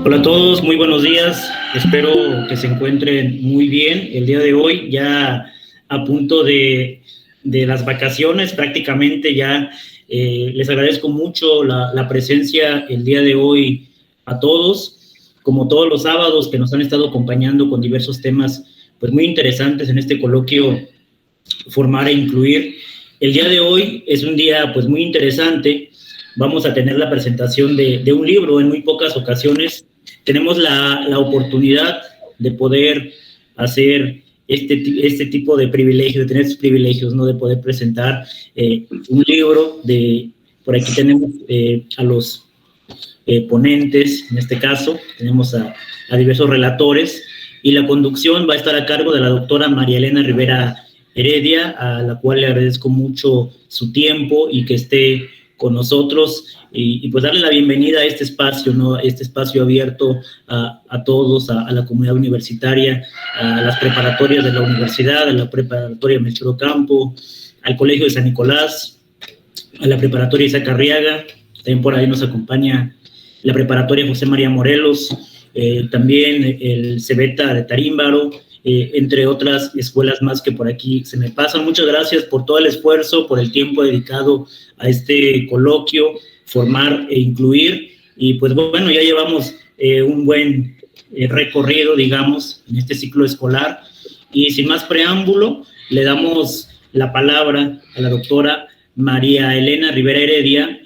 Hola a todos, muy buenos días. Espero que se encuentren muy bien. El día de hoy ya a punto de las vacaciones, prácticamente ya les agradezco mucho la presencia el día de hoy a todos, como todos los sábados que nos han estado acompañando con diversos temas pues muy interesantes en este coloquio Formar e Incluir. El día de hoy es un día pues muy interesante. Vamos a tener la presentación de un libro. En muy pocas ocasiones tenemos la oportunidad de poder hacer este tipo de privilegios, de tener estos privilegios, ¿no? De poder presentar un libro. Por aquí tenemos a los ponentes, en este caso, tenemos a diversos relatores, y la conducción va a estar a cargo de la doctora María Elena Rivera Heredia, a la cual le agradezco mucho su tiempo y que esté con nosotros, y pues darle la bienvenida a este espacio, ¿no? Este espacio abierto a todos, a la comunidad universitaria, a las preparatorias de la universidad, a la preparatoria Melchor Ocampo, al Colegio de San Nicolás, a la preparatoria Isaac Arriaga. También por ahí nos acompaña la preparatoria José María Morelos, también el Cebeta de Tarímbaro, entre otras escuelas más que por aquí se me pasan. Muchas gracias por todo el esfuerzo, por el tiempo dedicado a este coloquio, Formar e Incluir. Y pues bueno, ya llevamos un buen recorrido, digamos, en este ciclo escolar. Y sin más preámbulo, le damos la palabra a la doctora María Elena Rivera Heredia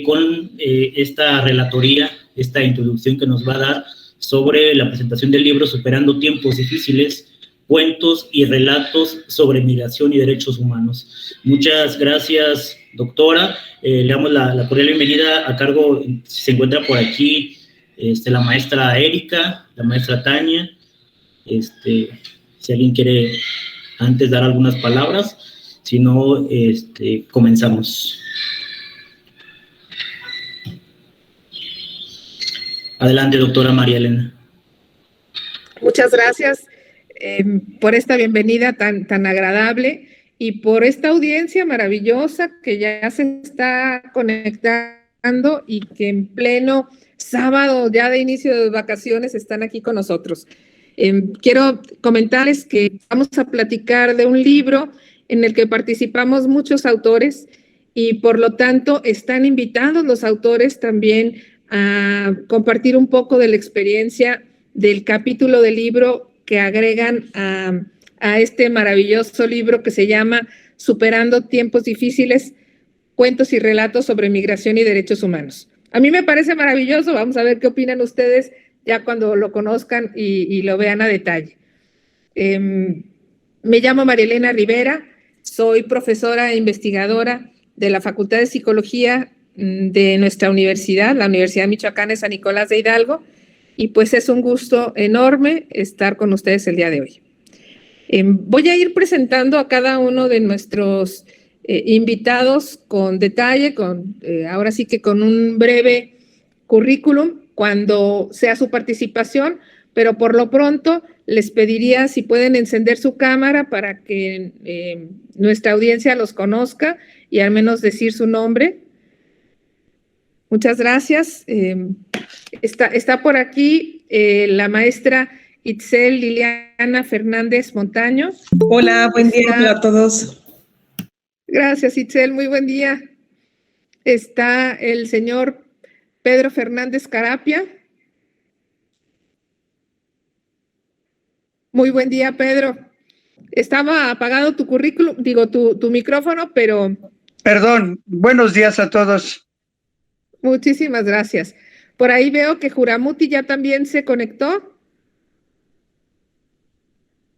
con esta relatoría, esta introducción que nos va a dar sobre la presentación del libro Superando Tiempos Difíciles, cuentos y relatos sobre migración y derechos humanos. Muchas gracias, doctora. Le damos la cordial bienvenida. A cargo, si se encuentra por aquí, la maestra Erika, la maestra Tania. Si alguien quiere antes dar algunas palabras, si no, comenzamos. Adelante, doctora María Elena. Muchas gracias por esta bienvenida tan agradable y por esta audiencia maravillosa que ya se está conectando y que en pleno sábado ya de inicio de vacaciones están aquí con nosotros. Quiero comentarles que vamos a platicar de un libro en el que participamos muchos autores y por lo tanto están invitados los autores también a compartir un poco de la experiencia del capítulo del libro que agregan a este maravilloso libro que se llama Superando Tiempos Difíciles, cuentos y relatos sobre migración y derechos humanos. A mí me parece maravilloso, vamos a ver qué opinan ustedes ya cuando lo conozcan y lo vean a detalle. Me llamo María Elena Rivera, soy profesora e investigadora de la Facultad de Psicología de nuestra universidad, la Universidad Michoacana de San Nicolás de Hidalgo, y pues es un gusto enorme estar con ustedes el día de hoy. Voy a ir presentando a cada uno de nuestros invitados con detalle, ahora sí que con un breve currículum cuando sea su participación, pero por lo pronto les pediría si pueden encender su cámara para que nuestra audiencia los conozca y al menos decir su nombre. Muchas gracias. Está por aquí la maestra Itzel Liliana Fernández Montaño. Hola, buen día a todos. Gracias, Itzel, muy buen día. Está el señor Pedro Fernández Carapia. Muy buen día, Pedro. Estaba apagado tu currículum, tu micrófono, pero... Perdón, buenos días a todos. Muchísimas gracias. Por ahí veo que Juramuti ya también se conectó.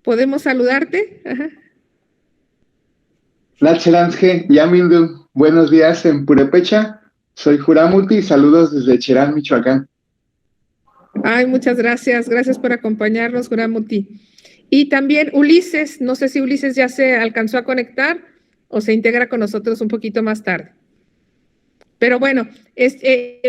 ¿Podemos saludarte? Ajá. Tlaxcalange, Yamildu, buenos días en Purepecha. Soy Juramuti y saludos desde Cherán, Michoacán. Ay, muchas gracias. Gracias por acompañarnos, Juramuti. Y también Ulises, no sé si Ulises ya se alcanzó a conectar o se integra con nosotros un poquito más tarde. Pero bueno,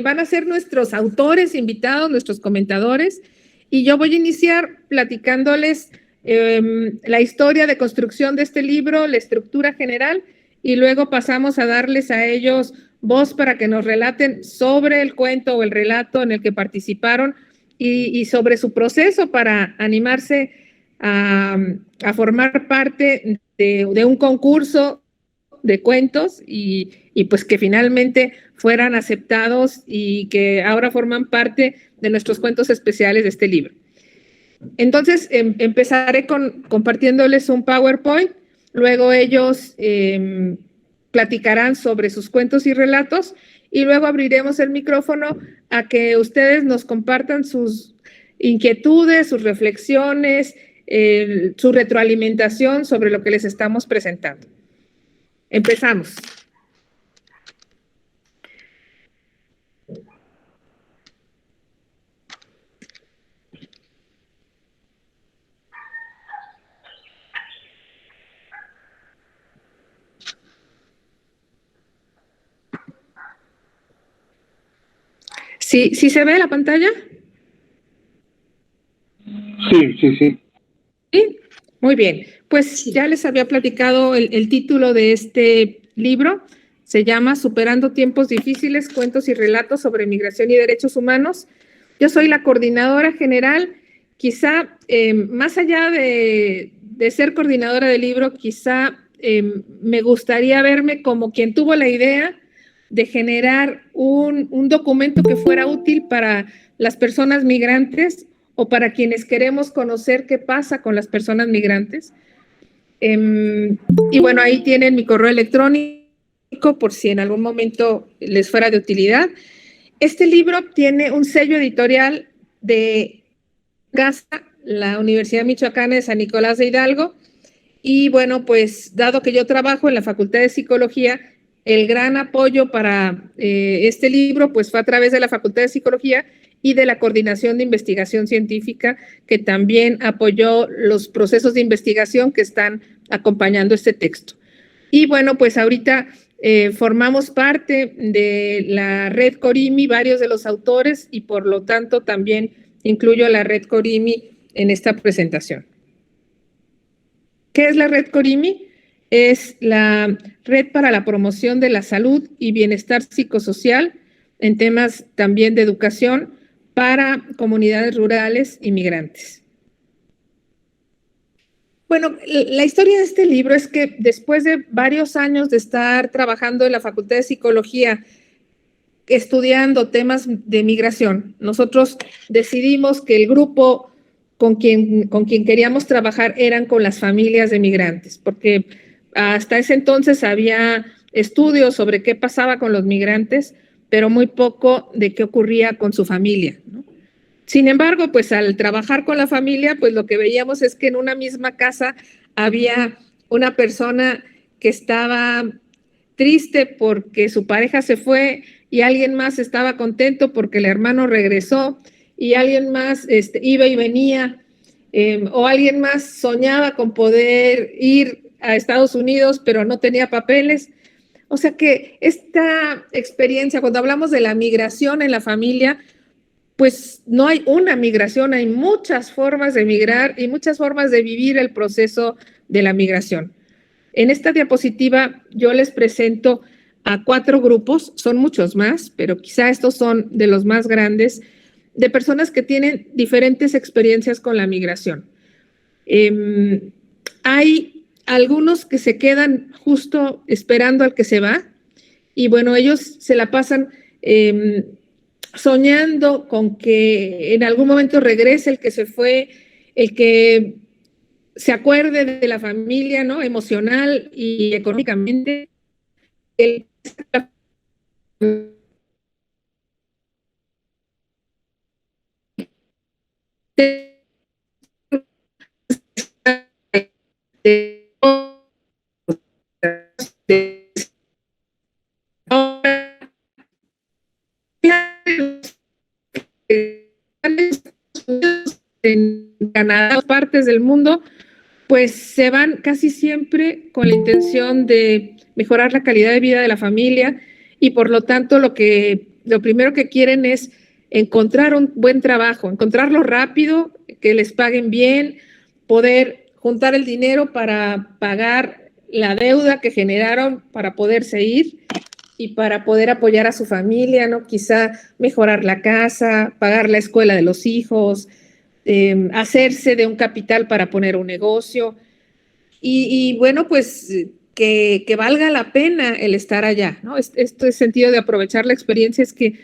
van a ser nuestros autores invitados, nuestros comentadores, y yo voy a iniciar platicándoles la historia de construcción de este libro, la estructura general, y luego pasamos a darles a ellos voz para que nos relaten sobre el cuento o el relato en el que participaron y sobre su proceso para animarse a formar parte de un concurso de cuentos y pues que finalmente fueran aceptados y que ahora forman parte de nuestros cuentos especiales de este libro. Entonces, empezaré compartiéndoles un PowerPoint, luego ellos platicarán sobre sus cuentos y relatos y luego abriremos el micrófono a que ustedes nos compartan sus inquietudes, sus reflexiones, su retroalimentación sobre lo que les estamos presentando. Empezamos. ¿Sí se ve la pantalla? Sí. Sí, muy bien. Pues ya les había platicado el título de este libro. Se llama Superando tiempos difíciles, cuentos y relatos sobre migración y derechos humanos. Yo soy la coordinadora general. Quizá, más allá de ser coordinadora del libro, quizá me gustaría verme como quien tuvo la idea de generar un documento que fuera útil para las personas migrantes o para quienes queremos conocer qué pasa con las personas migrantes. Y bueno, ahí tienen mi correo electrónico por si en algún momento les fuera de utilidad. Este libro tiene un sello editorial de CASA, la Universidad Michoacana de San Nicolás de Hidalgo, y bueno, pues dado que yo trabajo en la Facultad de Psicología, el gran apoyo para este libro pues fue a través de la Facultad de Psicología y de la Coordinación de Investigación Científica, que también apoyó los procesos de investigación que están acompañando este texto. Y bueno, pues ahorita formamos parte de la red Corimi, varios de los autores, y por lo tanto también incluyo a la red Corimi en esta presentación. ¿Qué es la red Corimi? Es la red para la promoción de la salud y bienestar psicosocial en temas también de educación para comunidades rurales y migrantes. Bueno, la historia de este libro es que después de varios años de estar trabajando en la Facultad de Psicología, estudiando temas de migración, nosotros decidimos que el grupo con quien queríamos trabajar eran con las familias de migrantes, porque hasta ese entonces había estudios sobre qué pasaba con los migrantes, pero muy poco de qué ocurría con su familia, ¿no? Sin embargo, pues al trabajar con la familia, pues lo que veíamos es que en una misma casa había una persona que estaba triste porque su pareja se fue y alguien más estaba contento porque el hermano regresó y alguien más iba y venía, o alguien más soñaba con poder ir a Estados Unidos, pero no tenía papeles. O sea que esta experiencia, cuando hablamos de la migración en la familia, pues no hay una migración, hay muchas formas de migrar y muchas formas de vivir el proceso de la migración. En esta diapositiva yo les presento a 4 grupos, son muchos más, pero quizá estos son de los más grandes, de personas que tienen diferentes experiencias con la migración. Hay algunos que se quedan justo esperando al que se va y bueno, ellos se la pasan soñando con que en algún momento regrese el que se fue, el que se acuerde de la familia, ¿no? Emocional y económicamente. En Canadá, partes del mundo, pues se van casi siempre con la intención de mejorar la calidad de vida de la familia y por lo tanto lo primero que quieren es encontrar un buen trabajo, encontrarlo rápido, que les paguen bien, poder juntar el dinero para pagar la deuda que generaron para poderse ir y para poder apoyar a su familia, ¿no? Quizá mejorar la casa, pagar la escuela de los hijos, hacerse de un capital para poner un negocio. Y bueno, pues que valga la pena el estar allá, ¿no? Este sentido de aprovechar la experiencia es que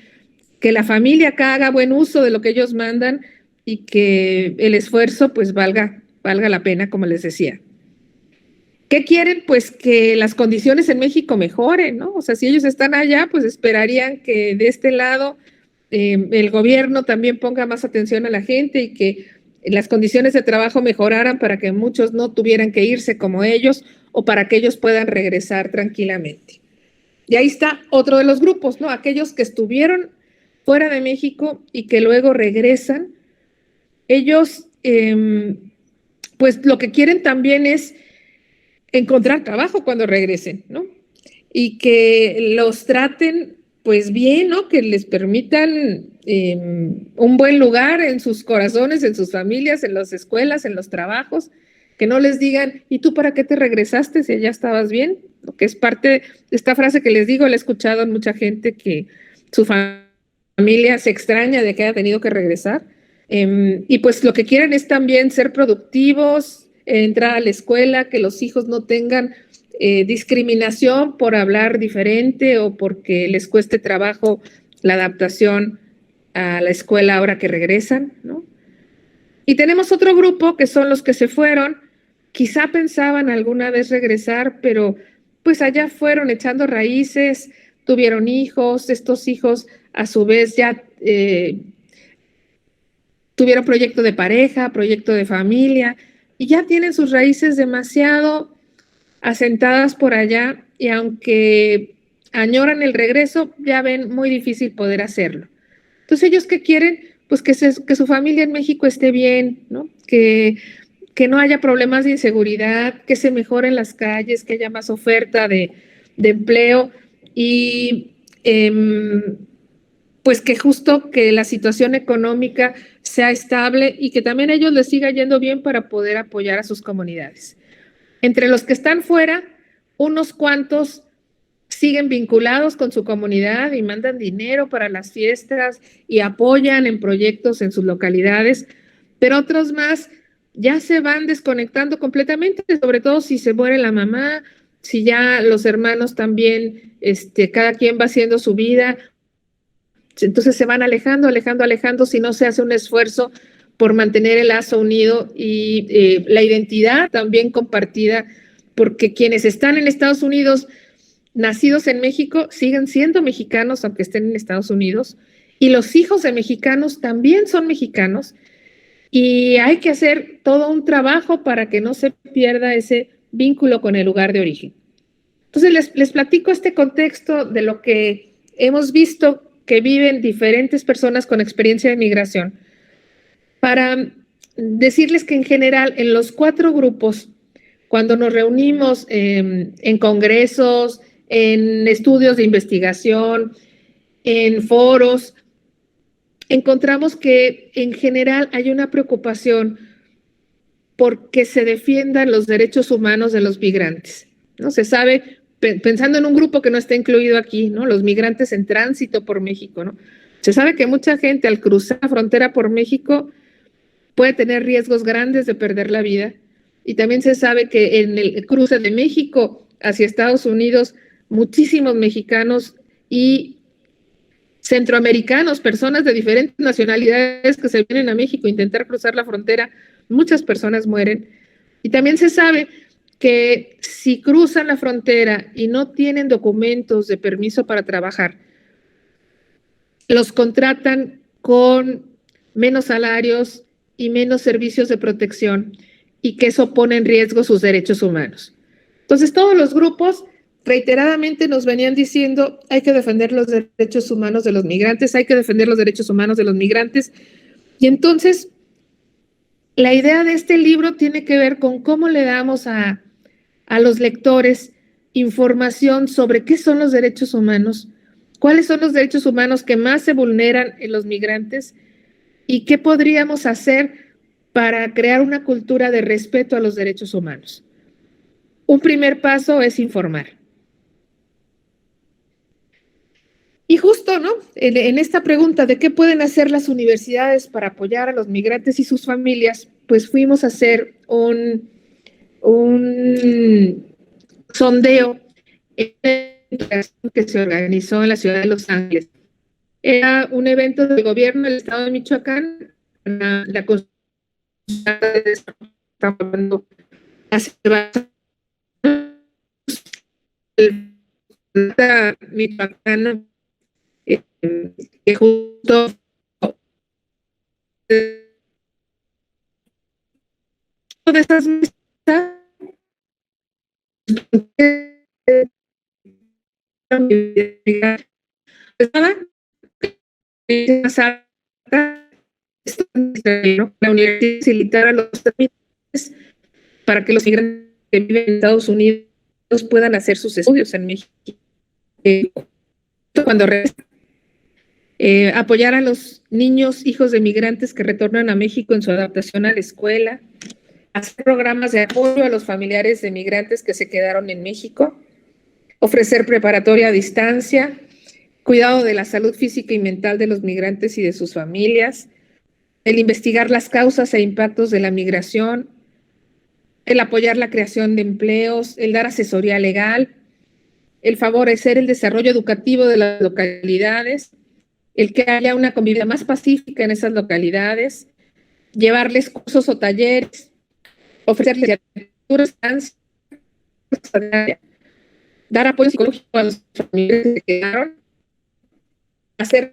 la familia acá haga buen uso de lo que ellos mandan y que el esfuerzo pues valga la pena, como les decía. ¿Qué quieren? Pues que las condiciones en México mejoren, ¿no? O sea, si ellos están allá, pues esperarían que de este lado el gobierno también ponga más atención a la gente y que las condiciones de trabajo mejoraran para que muchos no tuvieran que irse como ellos o para que ellos puedan regresar tranquilamente. Y ahí está otro de los grupos, ¿no? Aquellos que estuvieron fuera de México y que luego regresan. Ellos, pues lo que quieren también es encontrar trabajo cuando regresen, ¿no? Y que los traten pues bien, ¿no? Que les permitan un buen lugar en sus corazones, en sus familias, en las escuelas, en los trabajos, que no les digan, ¿y tú para qué te regresaste si ya estabas bien? Lo que es parte de esta frase que les digo, la he escuchado en mucha gente que su familia se extraña de que haya tenido que regresar. Y pues lo que quieren es también ser productivos, entrar a la escuela, que los hijos no tengan discriminación por hablar diferente o porque les cueste trabajo la adaptación a la escuela ahora que regresan, ¿no? Y tenemos otro grupo que son los que se fueron, quizá pensaban alguna vez regresar, pero pues allá fueron echando raíces, tuvieron hijos, estos hijos a su vez ya tuvieron proyecto de pareja, proyecto de familia, y ya tienen sus raíces demasiado asentadas por allá, y aunque añoran el regreso, ya ven muy difícil poder hacerlo. Entonces, ¿ellos qué quieren? Pues que su familia en México esté bien, ¿no? Que no haya problemas de inseguridad, que se mejoren las calles, que haya más oferta de empleo y pues que justo que la situación económica sea estable y que también a ellos les siga yendo bien para poder apoyar a sus comunidades. Entre los que están fuera, unos cuantos siguen vinculados con su comunidad y mandan dinero para las fiestas y apoyan en proyectos en sus localidades, pero otros más ya se van desconectando completamente, sobre todo si se muere la mamá, si ya los hermanos también, cada quien va haciendo su vida. Entonces se van alejando si no se hace un esfuerzo por mantener el lazo unido y la identidad también compartida, porque quienes están en Estados Unidos, nacidos en México, siguen siendo mexicanos aunque estén en Estados Unidos, y los hijos de mexicanos también son mexicanos, y hay que hacer todo un trabajo para que no se pierda ese vínculo con el lugar de origen. Entonces les platico este contexto de lo que hemos visto que viven diferentes personas con experiencia de migración, para decirles que en general en los 4 grupos, cuando nos reunimos en congresos, en estudios de investigación, en foros, encontramos que en general hay una preocupación por que se defiendan los derechos humanos de los migrantes, ¿no? Se sabe, pensando en un grupo que no está incluido aquí, ¿no? Los migrantes en tránsito por México, ¿no? Se sabe que mucha gente al cruzar la frontera por México puede tener riesgos grandes de perder la vida. Y también se sabe que en el cruce de México hacia Estados Unidos, muchísimos mexicanos y centroamericanos, personas de diferentes nacionalidades que se vienen a México a intentar cruzar la frontera, muchas personas mueren. Y también se sabe que si cruzan la frontera y no tienen documentos de permiso para trabajar, los contratan con menos salarios y menos servicios de protección, y que eso pone en riesgo sus derechos humanos. Entonces, todos los grupos reiteradamente nos venían diciendo, hay que defender los derechos humanos de los migrantes, hay que defender los derechos humanos de los migrantes. Y entonces, la idea de este libro tiene que ver con cómo le damos a los lectores información sobre qué son los derechos humanos, cuáles son los derechos humanos que más se vulneran en los migrantes y qué podríamos hacer para crear una cultura de respeto a los derechos humanos. Un primer paso es informar. Y justo, ¿no? En esta pregunta de qué pueden hacer las universidades para apoyar a los migrantes y sus familias, pues fuimos a hacer un sondeo en que se organizó en la ciudad de Los Ángeles. Era un evento del gobierno del estado de Michoacán, la Michoacán, que justo de estas mesas la universidad facilitar a los trámites para que los migrantes que viven en Estados Unidos puedan hacer sus estudios en México. Cuando apoyar a los niños, hijos de migrantes que retornan a México en su adaptación a la escuela, hacer programas de apoyo a los familiares de migrantes que se quedaron en México, ofrecer preparatoria a distancia, cuidado de la salud física y mental de los migrantes y de sus familias, el investigar las causas e impactos de la migración, el apoyar la creación de empleos, el dar asesoría legal, el favorecer el desarrollo educativo de las localidades, el que haya una convivencia más pacífica en esas localidades, llevarles cursos o talleres, ofrecerles estancias, dar apoyo psicológico a los familiares que se quedaron, hacer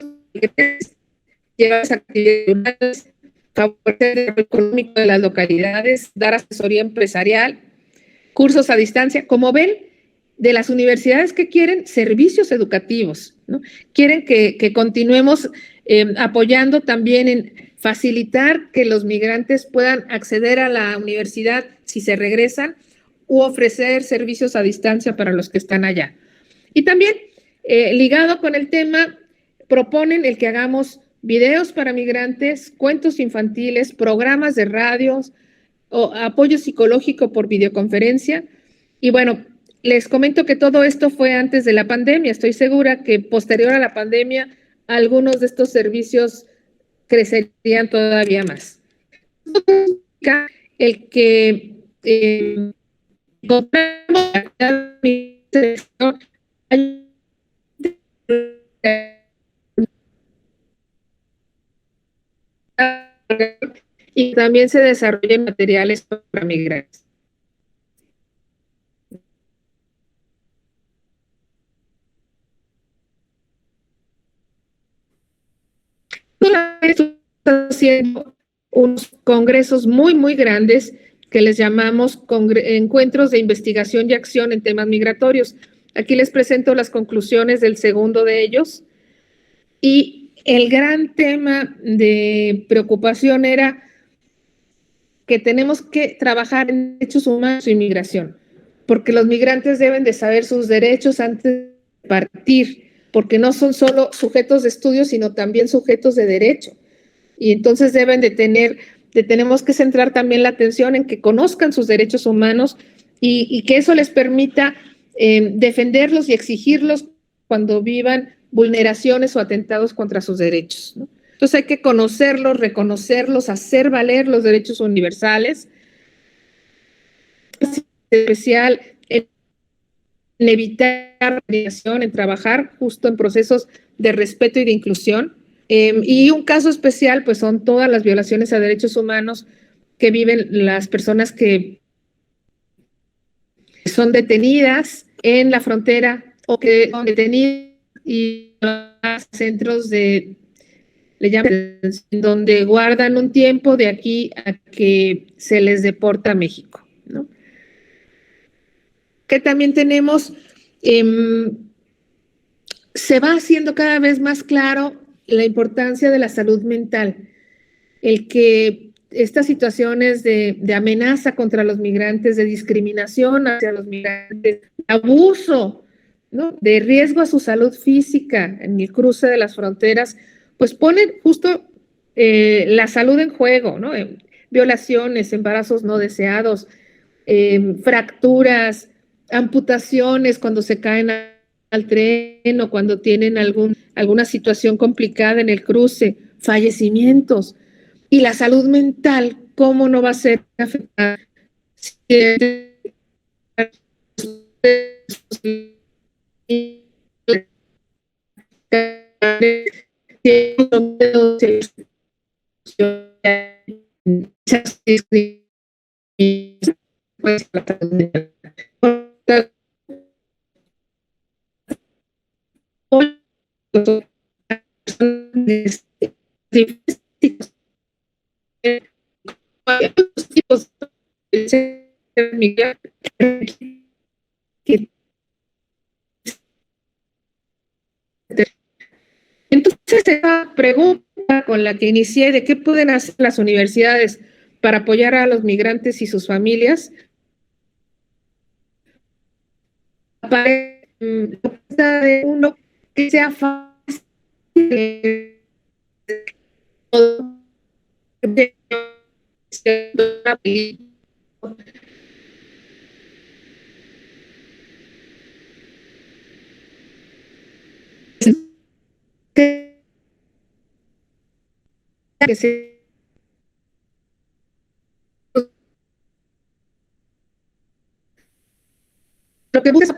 llevar actividades, favorecer el desarrollo económico de las localidades, dar asesoría empresarial, cursos a distancia. Como ven, de las universidades que quieren servicios educativos, ¿no? Quieren que continuemos apoyando también en facilitar que los migrantes puedan acceder a la universidad si se regresan u ofrecer servicios a distancia para los que están allá. Y también, ligado con el tema, proponen el que hagamos videos para migrantes, cuentos infantiles, programas de radios, o apoyo psicológico por videoconferencia. Y bueno, les comento que todo esto fue antes de la pandemia. Estoy segura que posterior a la pandemia, algunos de estos servicios crecerían todavía más. El que y también se desarrollen materiales para migrantes. Estoy haciendo unos congresos muy grandes que les llamamos encuentros de investigación y acción en temas migratorios. Aquí les presento las conclusiones del segundo de ellos. Y el gran tema de preocupación era que tenemos que trabajar en derechos humanos y migración, porque los migrantes deben de saber sus derechos antes de partir, porque no son solo sujetos de estudio, sino también sujetos de derecho. Y entonces tenemos que centrar también la atención en que conozcan sus derechos humanos y que eso les permita defenderlos y exigirlos cuando vivan vulneraciones o atentados contra sus derechos, ¿no? Entonces hay que conocerlos, reconocerlos, hacer valer los derechos universales, en especial en evitar discriminación, en trabajar justo en procesos de respeto y de inclusión. Y un caso especial, pues son todas las violaciones a derechos humanos que viven las personas que son detenidas en la frontera o que son detenidas y centros le llaman, donde guardan un tiempo de aquí a que se les deporta a México, ¿no? Que también tenemos, se va haciendo cada vez más claro la importancia de la salud mental, el que estas situaciones de amenaza contra los migrantes, de discriminación hacia los migrantes, abuso, ¿no?, de riesgo a su salud física en el cruce de las fronteras, pues ponen justo la salud en juego, ¿no? Violaciones, embarazos no deseados, fracturas, amputaciones cuando se caen al tren o cuando tienen alguna situación complicada en el cruce, fallecimientos. Y la salud mental, ¿cómo no va a ser afectada? Entonces, esta pregunta con la que inicié de qué pueden hacer las universidades para apoyar a los migrantes y sus familias, de uno que sea fácil que se lo que busca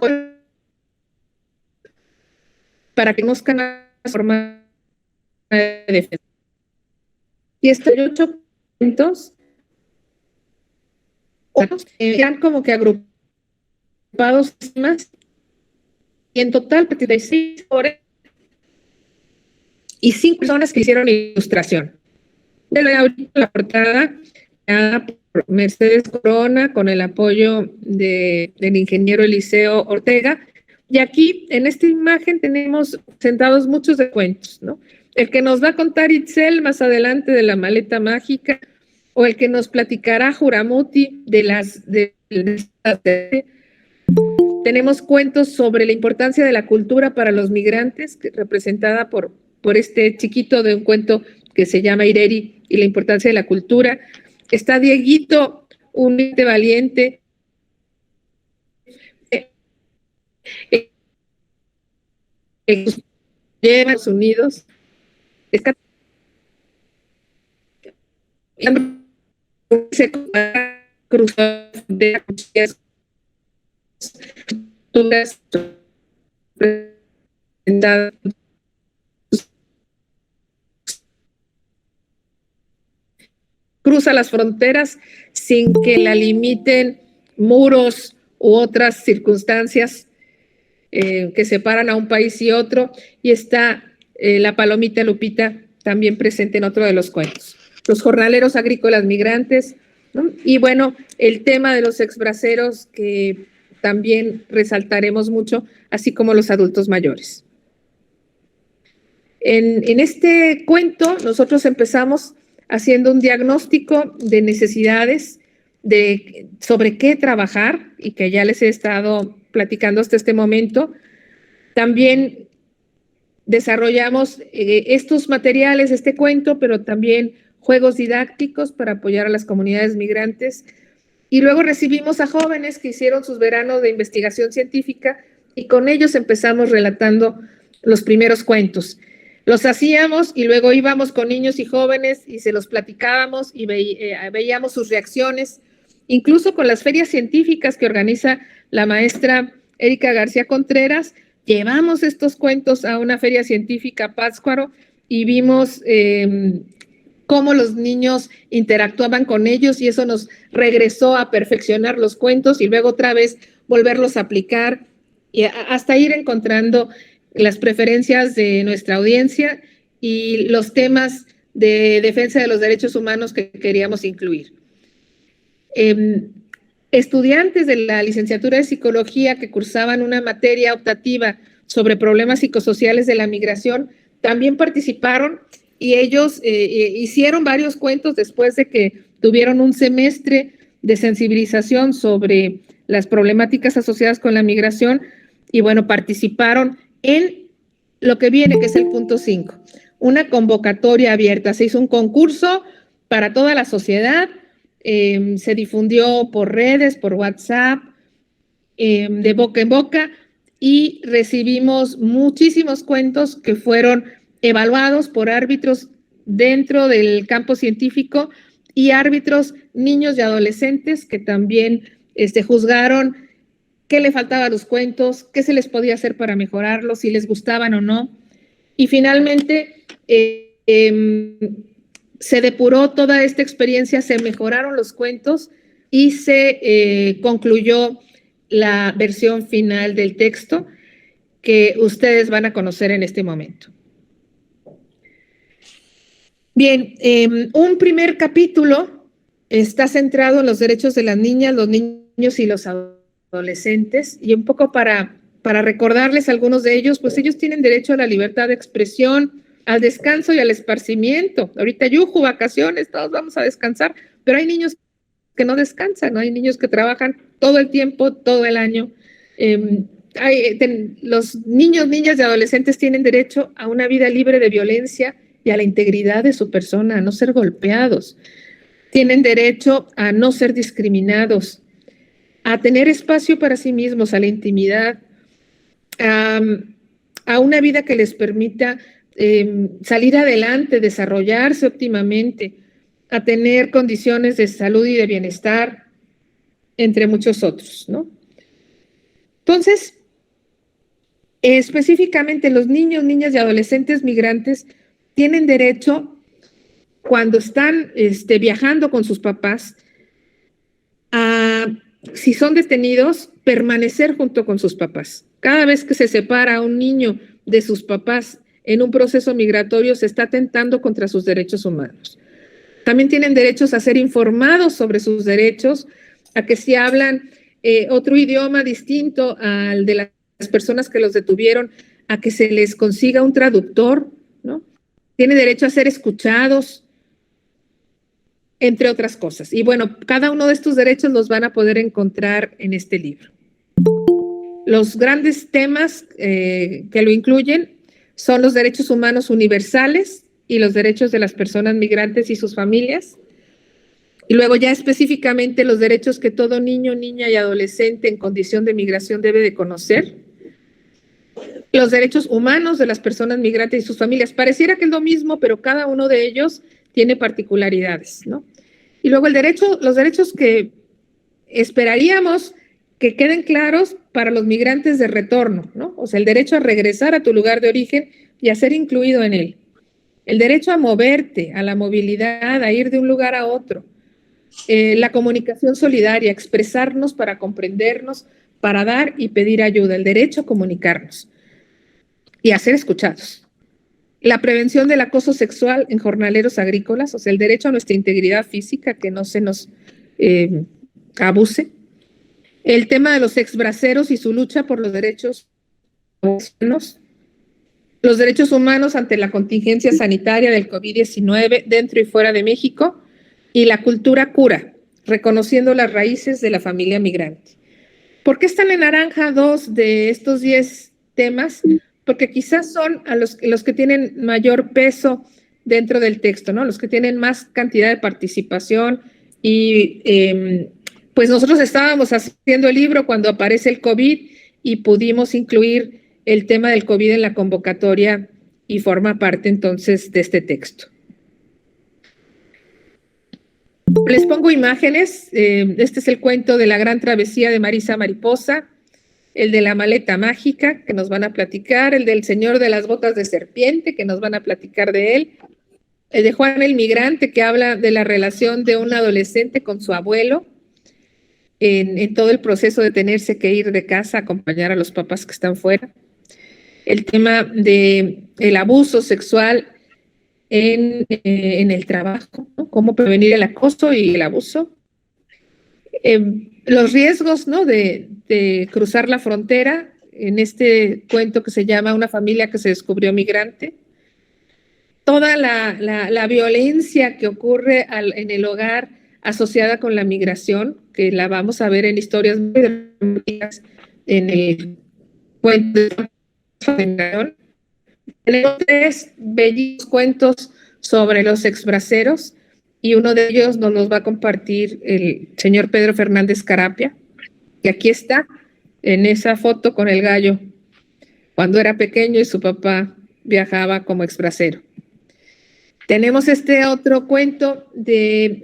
para que conozcan la forma de defensa. Y estos 8 puntos eran como que agrupados más, y en total 36 horas y 5 personas que hicieron ilustración. De la portada por Mercedes Corona con el apoyo del ingeniero Eliseo Ortega. Y aquí en esta imagen tenemos sentados muchos de cuentos, ¿no? El que nos va a contar Itzel más adelante de la maleta mágica, o el que nos platicará Juramuti tenemos cuentos sobre la importancia de la cultura para los migrantes, representada por este chiquito de un cuento que se llama Ireri y la importancia de la cultura. Está Dieguito, un valiente, lleva a Estados Unidos. Está se cruzó de cruza las fronteras sin que la limiten muros u otras circunstancias que separan a un país y otro, y está la palomita Lupita también presente en otro de los cuentos. Los jornaleros agrícolas migrantes, ¿no? Y bueno, el tema de los exbraceros que también resaltaremos mucho, así como los adultos mayores. En este cuento nosotros empezamos haciendo un diagnóstico de necesidades, sobre qué trabajar, y que ya les he estado platicando hasta este momento. También desarrollamos estos materiales, este cuento, pero también juegos didácticos para apoyar a las comunidades migrantes. Y luego recibimos a jóvenes que hicieron sus veranos de investigación científica y con ellos empezamos relatando los primeros cuentos. Los hacíamos y luego íbamos con niños y jóvenes y se los platicábamos y veíamos sus reacciones, incluso con las ferias científicas que organiza la maestra Erika García Contreras. Llevamos estos cuentos a una feria científica Pátzcuaro y vimos cómo los niños interactuaban con ellos, y eso nos regresó a perfeccionar los cuentos y luego otra vez volverlos a aplicar y hasta ir encontrando las preferencias de nuestra audiencia y los temas de defensa de los derechos humanos que queríamos incluir. Estudiantes de la licenciatura de Psicología que cursaban una materia optativa sobre problemas psicosociales de la migración también participaron, y ellos hicieron varios cuentos después de que tuvieron un semestre de sensibilización sobre las problemáticas asociadas con la migración, y bueno, participaron en lo que viene, que es el punto 5, una convocatoria abierta. Se hizo un concurso para toda la sociedad, se difundió por redes, por WhatsApp, de boca en boca, y recibimos muchísimos cuentos que fueron evaluados por árbitros dentro del campo científico y árbitros niños y adolescentes que también juzgaron qué le faltaba a los cuentos, qué se les podía hacer para mejorarlos, si les gustaban o no. Y finalmente se depuró toda esta experiencia, se mejoraron los cuentos y se concluyó la versión final del texto que ustedes van a conocer en este momento. Bien, un primer capítulo está centrado en los derechos de las niñas, los niños y los adolescentes, y un poco para recordarles algunos de ellos, pues ellos tienen derecho a la libertad de expresión, al descanso y al esparcimiento. Ahorita yuju, vacaciones, todos vamos a descansar, pero hay niños que no descansan, ¿no? Hay niños que trabajan todo el tiempo, todo el año. Los niños, niñas y adolescentes tienen derecho a una vida libre de violencia y a la integridad de su persona, a no ser golpeados. Tienen derecho a no ser discriminados, a tener espacio para sí mismos, a la intimidad, a una vida que les permita salir adelante, desarrollarse óptimamente, a tener condiciones de salud y de bienestar, entre muchos otros, ¿no? Entonces, específicamente los niños, niñas y adolescentes migrantes tienen derecho, cuando están viajando con sus papás, a, si son detenidos, permanecer junto con sus papás. Cada vez que se separa a un niño de sus papás en un proceso migratorio, se está atentando contra sus derechos humanos. También tienen derechos a ser informados sobre sus derechos, a que si hablan otro idioma distinto al de las personas que los detuvieron, a que se les consiga un traductor, ¿no? Tienen derecho a ser escuchados, entre otras cosas. Y bueno, cada uno de estos derechos los van a poder encontrar en este libro. Los grandes temas que lo incluyen son los derechos humanos universales y los derechos de las personas migrantes y sus familias. Y luego ya específicamente los derechos que todo niño, niña y adolescente en condición de migración debe de conocer. Los derechos humanos de las personas migrantes y sus familias. Pareciera que es lo mismo, pero cada uno de ellos tiene particularidades, ¿no? Y luego los derechos que esperaríamos que queden claros para los migrantes de retorno, ¿no? O sea, el derecho a regresar a tu lugar de origen y a ser incluido en él. El derecho a moverte, a la movilidad, a ir de un lugar a otro. La comunicación solidaria, expresarnos para comprendernos, para dar y pedir ayuda. El derecho a comunicarnos y a ser escuchados. La prevención del acoso sexual en jornaleros agrícolas, o sea, el derecho a nuestra integridad física, que no se nos abuse. El tema de los exbraceros y su lucha por los derechos humanos. Los derechos humanos ante la contingencia sanitaria del COVID-19 dentro y fuera de México, y la cultura cura, reconociendo las raíces de la familia migrante. ¿Por qué están en naranja 2 de estos 10 temas? Porque quizás son a los que tienen mayor peso dentro del texto, ¿no? Los que tienen más cantidad de participación y pues nosotros estábamos haciendo el libro cuando aparece el COVID y pudimos incluir el tema del COVID en la convocatoria y forma parte entonces de este texto. Les pongo imágenes. Este es el cuento de la gran travesía de Marisa Mariposa, el de la maleta mágica, que nos van a platicar, el del señor de las botas de serpiente, que nos van a platicar de él, el de Juan el migrante, que habla de la relación de un adolescente con su abuelo, en todo el proceso de tenerse que ir de casa a acompañar a los papás que están fuera. El tema del abuso sexual en el trabajo, ¿no? Cómo prevenir el acoso y el abuso. Los riesgos, ¿no? de cruzar la frontera, en este cuento que se llama Una familia que se descubrió migrante. Toda la violencia que ocurre en el hogar asociada con la migración, que la vamos a ver en historias muy dramáticas en el cuento de Tenemos 3 bellos cuentos sobre los exbraceros y uno de ellos nos los va a compartir el señor Pedro Fernández Carapia, que aquí está en esa foto con el gallo cuando era pequeño y su papá viajaba como exbracero. Tenemos este otro cuento de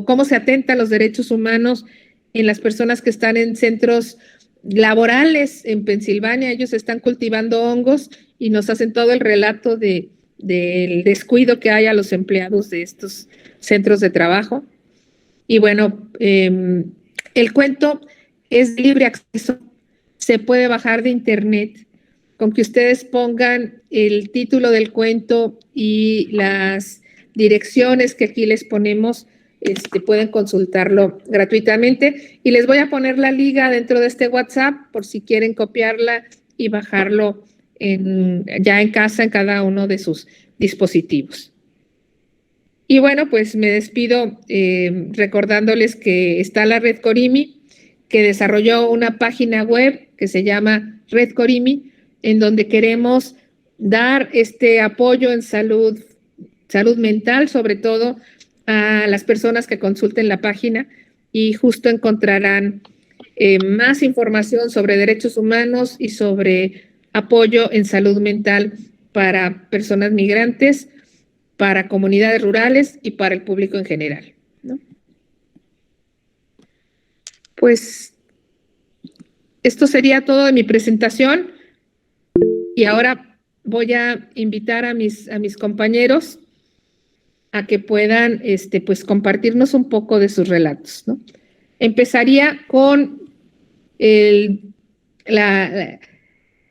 cómo se atentan los derechos humanos en las personas que están en centros laborales en Pensilvania. Ellos están cultivando hongos y nos hacen todo el relato del descuido que hay a los empleados de estos centros de trabajo. Y bueno, el cuento es de libre acceso, se puede bajar de internet. Con que ustedes pongan el título del cuento y las direcciones que aquí les ponemos, pueden consultarlo gratuitamente. Y les voy a poner la liga dentro de este WhatsApp por si quieren copiarla y bajarlo ya en casa, en cada uno de sus dispositivos. Y bueno, pues me despido recordándoles que está la Red Corimi, que desarrolló una página web que se llama Red Corimi, en donde queremos dar este apoyo en salud mental, sobre todo a las personas que consulten la página, y justo encontrarán más información sobre derechos humanos y sobre apoyo en salud mental para personas migrantes, para comunidades rurales y para el público en general, ¿no? Pues esto sería todo de mi presentación. Y ahora voy a invitar a mis compañeros a que puedan pues compartirnos un poco de sus relatos, ¿no? Empezaría con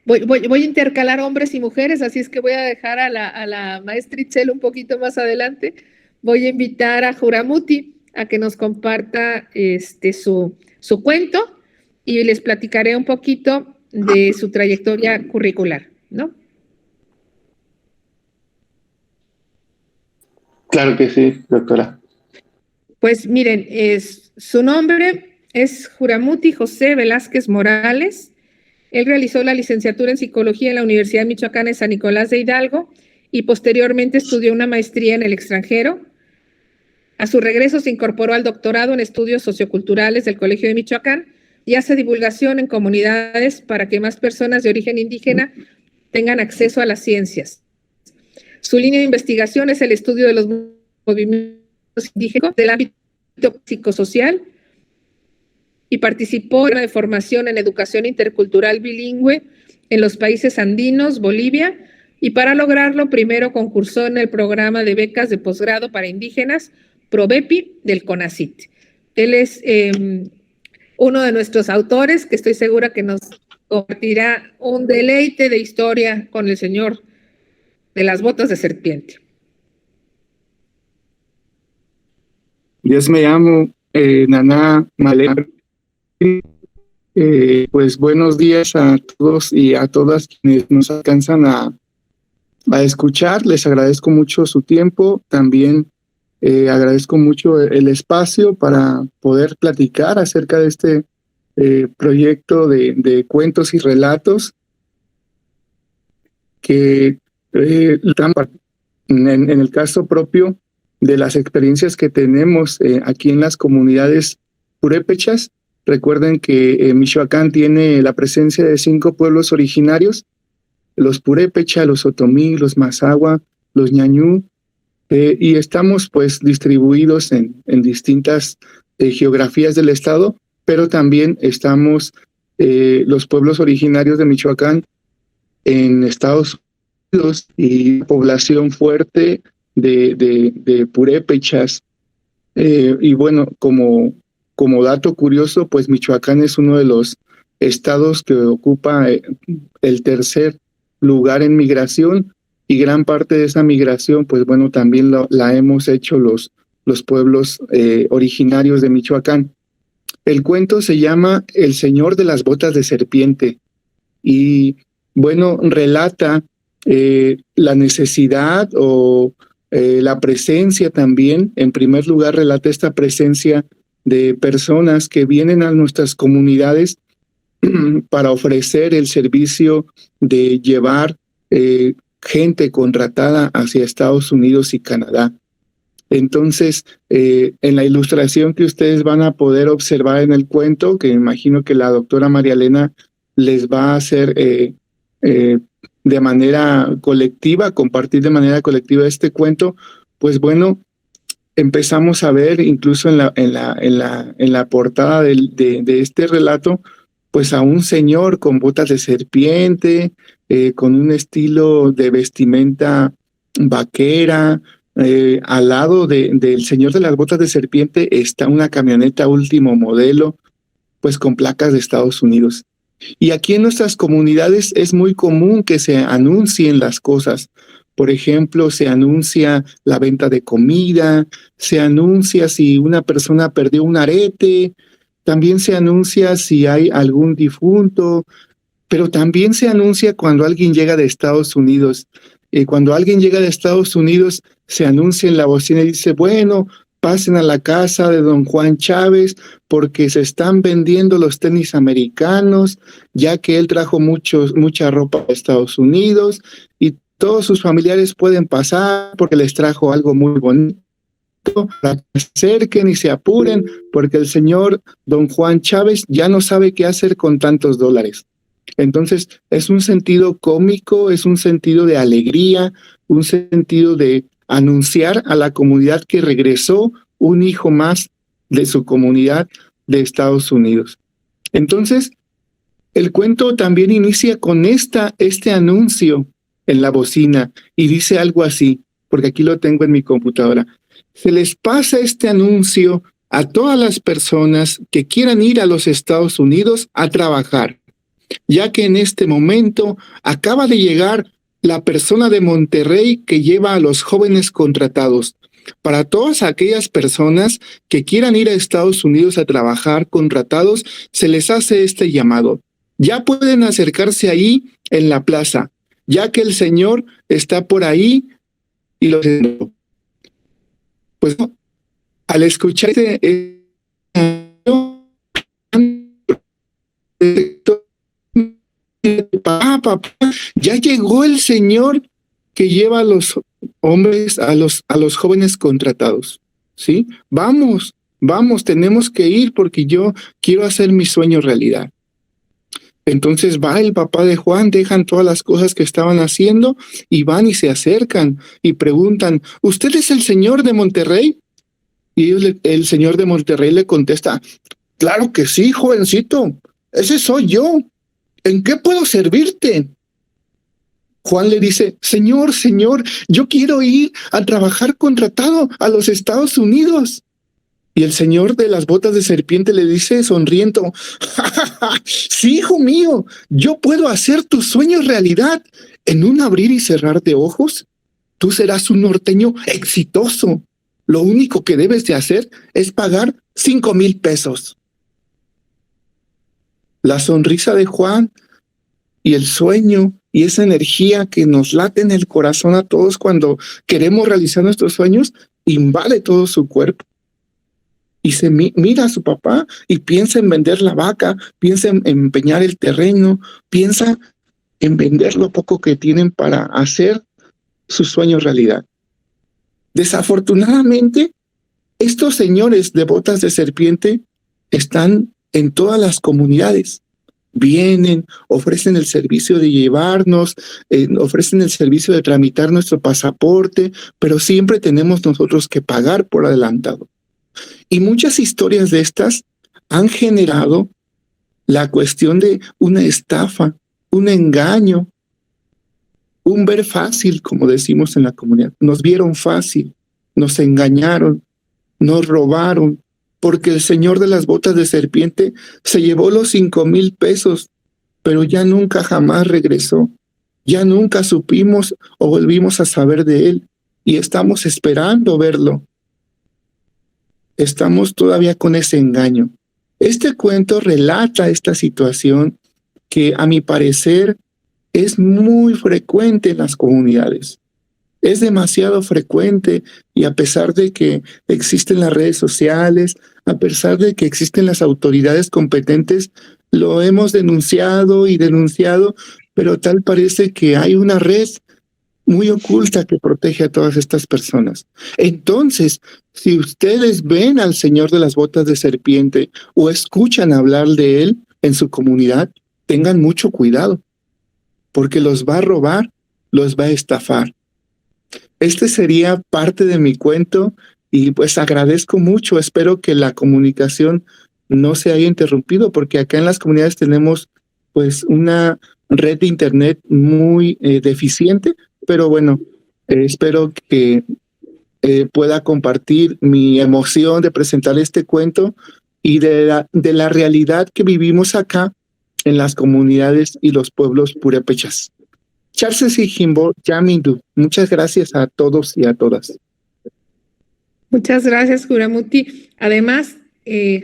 voy a intercalar hombres y mujeres, así es que voy a dejar a la maestra Itzel un poquito más adelante. Voy a invitar a Juramuti a que nos comparta su cuento y les platicaré un poquito de su trayectoria curricular, ¿no? Claro que sí, doctora. Pues miren, su nombre es Juramuti José Velázquez Morales. Él realizó la licenciatura en Psicología en la Universidad Michoacana de San Nicolás de Hidalgo y posteriormente estudió una maestría en el extranjero. A su regreso se incorporó al doctorado en estudios socioculturales del Colegio de Michoacán y hace divulgación en comunidades para que más personas de origen indígena tengan acceso a las ciencias. Su línea de investigación es el estudio de los movimientos indígenas del ámbito psicosocial y participó en la formación en educación intercultural bilingüe en los países andinos, Bolivia, y para lograrlo primero concursó en el programa de becas de posgrado para indígenas, PROBEPI, del CONACYT. Él es uno de nuestros autores, que estoy segura que nos compartirá un deleite de historia con el señor de las botas de serpiente. Yo me llamo Naná Malema. Pues buenos días a todos y a todas quienes nos alcanzan a escuchar. Les agradezco mucho su tiempo. También agradezco mucho el espacio para poder platicar acerca de este proyecto de cuentos y relatos que en el caso propio de las experiencias que tenemos aquí en las comunidades purépechas. Recuerden que Michoacán tiene la presencia de 5 pueblos originarios: los purépecha, los otomí, los mazahua, los ñañú, y estamos pues distribuidos en distintas geografías del estado, pero también estamos los pueblos originarios de Michoacán en Estados Unidos y población fuerte de purépechas. Y bueno, como dato curioso, pues Michoacán es uno de los estados que ocupa el tercer lugar en migración, y gran parte de esa migración, pues bueno, también la hemos hecho los pueblos originarios de Michoacán. El cuento se llama El Señor de las Botas de Serpiente, y bueno, relata la necesidad o la presencia también. En primer lugar, relata esta presencia de personas que vienen a nuestras comunidades para ofrecer el servicio de llevar gente contratada hacia Estados Unidos y Canadá. Entonces, en la ilustración que ustedes van a poder observar en el cuento, que imagino que la doctora María Elena les va a hacer de manera colectiva, compartir de manera colectiva este cuento, pues bueno, empezamos a ver incluso en la portada de este relato, pues a un señor con botas de serpiente, con un estilo de vestimenta vaquera. Al lado del señor de las botas de serpiente está una camioneta último modelo, pues con placas de Estados Unidos. Y aquí en nuestras comunidades es muy común que se anuncien las cosas. Por ejemplo, se anuncia la venta de comida, se anuncia si una persona perdió un arete, también se anuncia si hay algún difunto, pero también se anuncia cuando alguien llega de Estados Unidos. Cuando alguien llega de Estados Unidos, se anuncia en la bocina y dice, bueno, pasen a la casa de don Juan Chávez porque se están vendiendo los tenis americanos, ya que él trajo mucha ropa de Estados Unidos y todos sus familiares pueden pasar porque les trajo algo muy bonito. Para que se acerquen y se apuren porque el señor don Juan Chávez ya no sabe qué hacer con tantos dólares. Entonces, es un sentido cómico, es un sentido de alegría, un sentido de anunciar a la comunidad que regresó un hijo más de su comunidad de Estados Unidos. Entonces, el cuento también inicia con este anuncio en la bocina y dice algo así, porque aquí lo tengo en mi computadora. Se les pasa este anuncio a todas las personas que quieran ir a los Estados Unidos a trabajar, ya que en este momento acaba de llegar la persona de Monterrey que lleva a los jóvenes contratados. Para todas aquellas personas que quieran ir a Estados Unidos a trabajar contratados, se les hace este llamado. Ya pueden acercarse ahí en la plaza, ya que el Señor está por ahí y los... Pues al escuchar papá, ya llegó el Señor que lleva a los hombres, a los jóvenes contratados, ¿sí? Vamos, tenemos que ir porque yo quiero hacer mi sueño realidad. Entonces va el papá de Juan, dejan todas las cosas que estaban haciendo y van y se acercan y preguntan, ¿usted es el señor de Monterrey? Y el señor de Monterrey le contesta, claro que sí, jovencito, ese soy yo. ¿En qué puedo servirte? Juan le dice, señor, yo quiero ir a trabajar contratado a los Estados Unidos. Y el señor de las botas de serpiente le dice sonriendo, sí, hijo mío, yo puedo hacer tus sueños realidad. En un abrir y cerrar de ojos, tú serás un norteño exitoso. Lo único que debes de hacer es pagar 5,000 pesos. La sonrisa de Juan y el sueño y esa energía que nos late en el corazón a todos cuando queremos realizar nuestros sueños, invade todo su cuerpo. Y se mira a su papá y piensa en vender la vaca, piensa en empeñar el terreno, piensa en vender lo poco que tienen para hacer su sueño realidad. Desafortunadamente, estos señores de botas de serpiente están en todas las comunidades. Vienen, ofrecen el servicio de llevarnos, ofrecen el servicio de tramitar nuestro pasaporte, pero siempre tenemos nosotros que pagar por adelantado. Y muchas historias de estas han generado la cuestión de una estafa, un engaño, un ver fácil, como decimos en la comunidad. Nos vieron fácil, nos engañaron, nos robaron, porque el señor de las botas de serpiente se llevó los 5,000 pesos, pero ya nunca jamás regresó. Ya nunca supimos o volvimos a saber de él y estamos esperando verlo. Estamos todavía con ese engaño. Este cuento relata esta situación que a mi parecer es muy frecuente en las comunidades. Es demasiado frecuente y a pesar de que existen las redes sociales, a pesar de que existen las autoridades competentes, lo hemos denunciado, pero tal parece que hay una red muy oculta que protege a todas estas personas. Entonces, si ustedes ven al señor de las botas de serpiente o escuchan hablar de él en su comunidad, tengan mucho cuidado, porque los va a robar, los va a estafar. Este sería parte de mi cuento y pues agradezco mucho. Espero que la comunicación no se haya interrumpido, porque acá en las comunidades tenemos pues una red de internet muy deficiente, pero bueno, espero que pueda compartir mi emoción de presentar este cuento y de la realidad que vivimos acá en las comunidades y los pueblos purépechas. Charles y Jimbo, Yamindu, muchas gracias a todos y a todas. Muchas gracias, Juramuti. Además,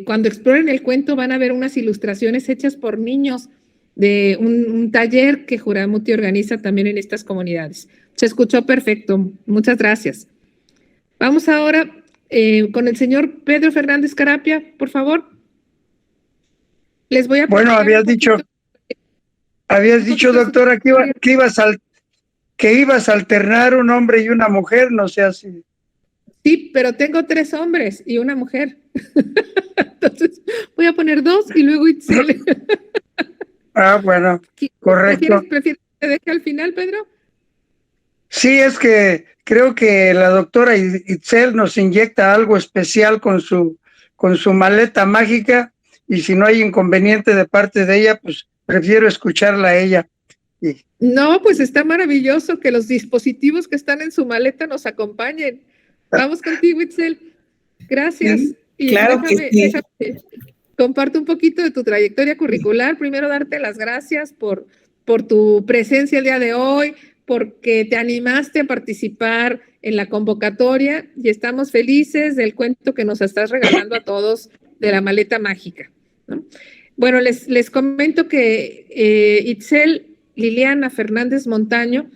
cuando exploren el cuento van a ver unas ilustraciones hechas por niños de un taller que Juramuti organiza también en estas comunidades. Se escuchó perfecto. Muchas gracias. Vamos ahora con el señor Pedro Fernández Carapia, por favor. Les voy a... Bueno, habías dicho, doctora, que ibas a alternar un hombre y una mujer, no sé si... Sí, pero tengo 3 hombres y una mujer. Entonces, voy a poner 2 y luego Itzel. Bueno, correcto. ¿Prefieres que te deje al final, Pedro? Sí, es que creo que la doctora Itzel nos inyecta algo especial con su maleta mágica, y si no hay inconveniente de parte de ella, pues prefiero escucharla a ella. No, pues está maravilloso que los dispositivos que están en su maleta nos acompañen. Vamos contigo, Itzel. Gracias. Sí, y claro que sí. déjame comparto un poquito de tu trayectoria curricular. Primero, darte las gracias por tu presencia el día de hoy, porque te animaste a participar en la convocatoria y estamos felices del cuento que nos estás regalando a todos de la maleta mágica, ¿no? Bueno, les comento que Itzel Liliana Fernández Montaño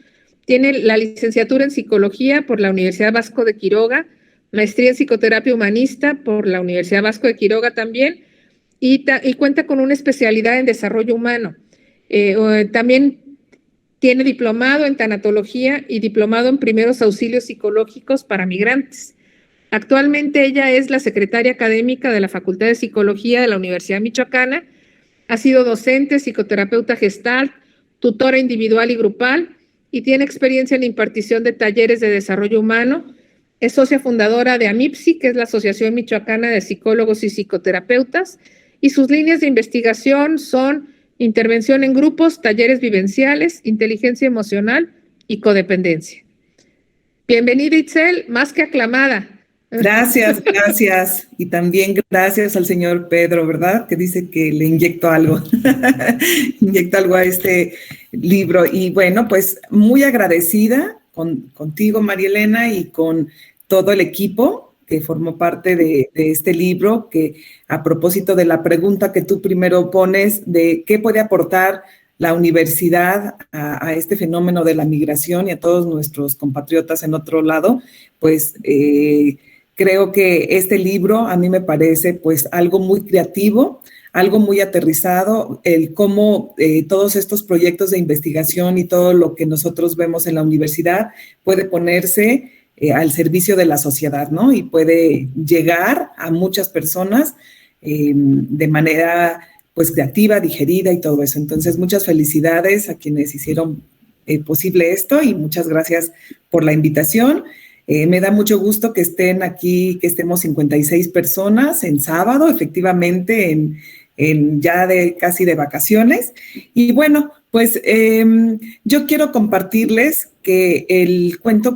tiene la licenciatura en Psicología por la Universidad Vasco de Quiroga, maestría en Psicoterapia Humanista por la Universidad Vasco de Quiroga también, y cuenta con una especialidad en Desarrollo Humano. También tiene diplomado en Tanatología y diplomado en Primeros Auxilios Psicológicos para Migrantes. Actualmente ella es la secretaria académica de la Facultad de Psicología de la Universidad Michoacana, ha sido docente, psicoterapeuta gestalt, tutora individual y grupal, y tiene experiencia en impartición de talleres de desarrollo humano. Es socia fundadora de AMIPSI, que es la Asociación Michoacana de Psicólogos y Psicoterapeutas, y sus líneas de investigación son intervención en grupos, talleres vivenciales, inteligencia emocional y codependencia. Bienvenida, Itzel, más que aclamada. Gracias. Y también gracias al señor Pedro, ¿verdad? Que dice que le inyecto algo. Inyecto algo a este libro. Y bueno, pues muy agradecida contigo, María Elena, y con todo el equipo que formó parte de este libro, que a propósito de la pregunta que tú primero pones de qué puede aportar la universidad a este fenómeno de la migración y a todos nuestros compatriotas en otro lado, pues creo que este libro a mí me parece pues algo muy creativo, algo muy aterrizado, el cómo todos estos proyectos de investigación y todo lo que nosotros vemos en la universidad puede ponerse al servicio de la sociedad, ¿no? Y puede llegar a muchas personas de manera pues creativa, digerida y todo eso. Entonces, muchas felicidades a quienes hicieron posible esto y muchas gracias por la invitación. Me da mucho gusto que estén aquí, que estemos 56 personas en sábado, efectivamente, ya casi de vacaciones. Y bueno, pues yo quiero compartirles que el cuento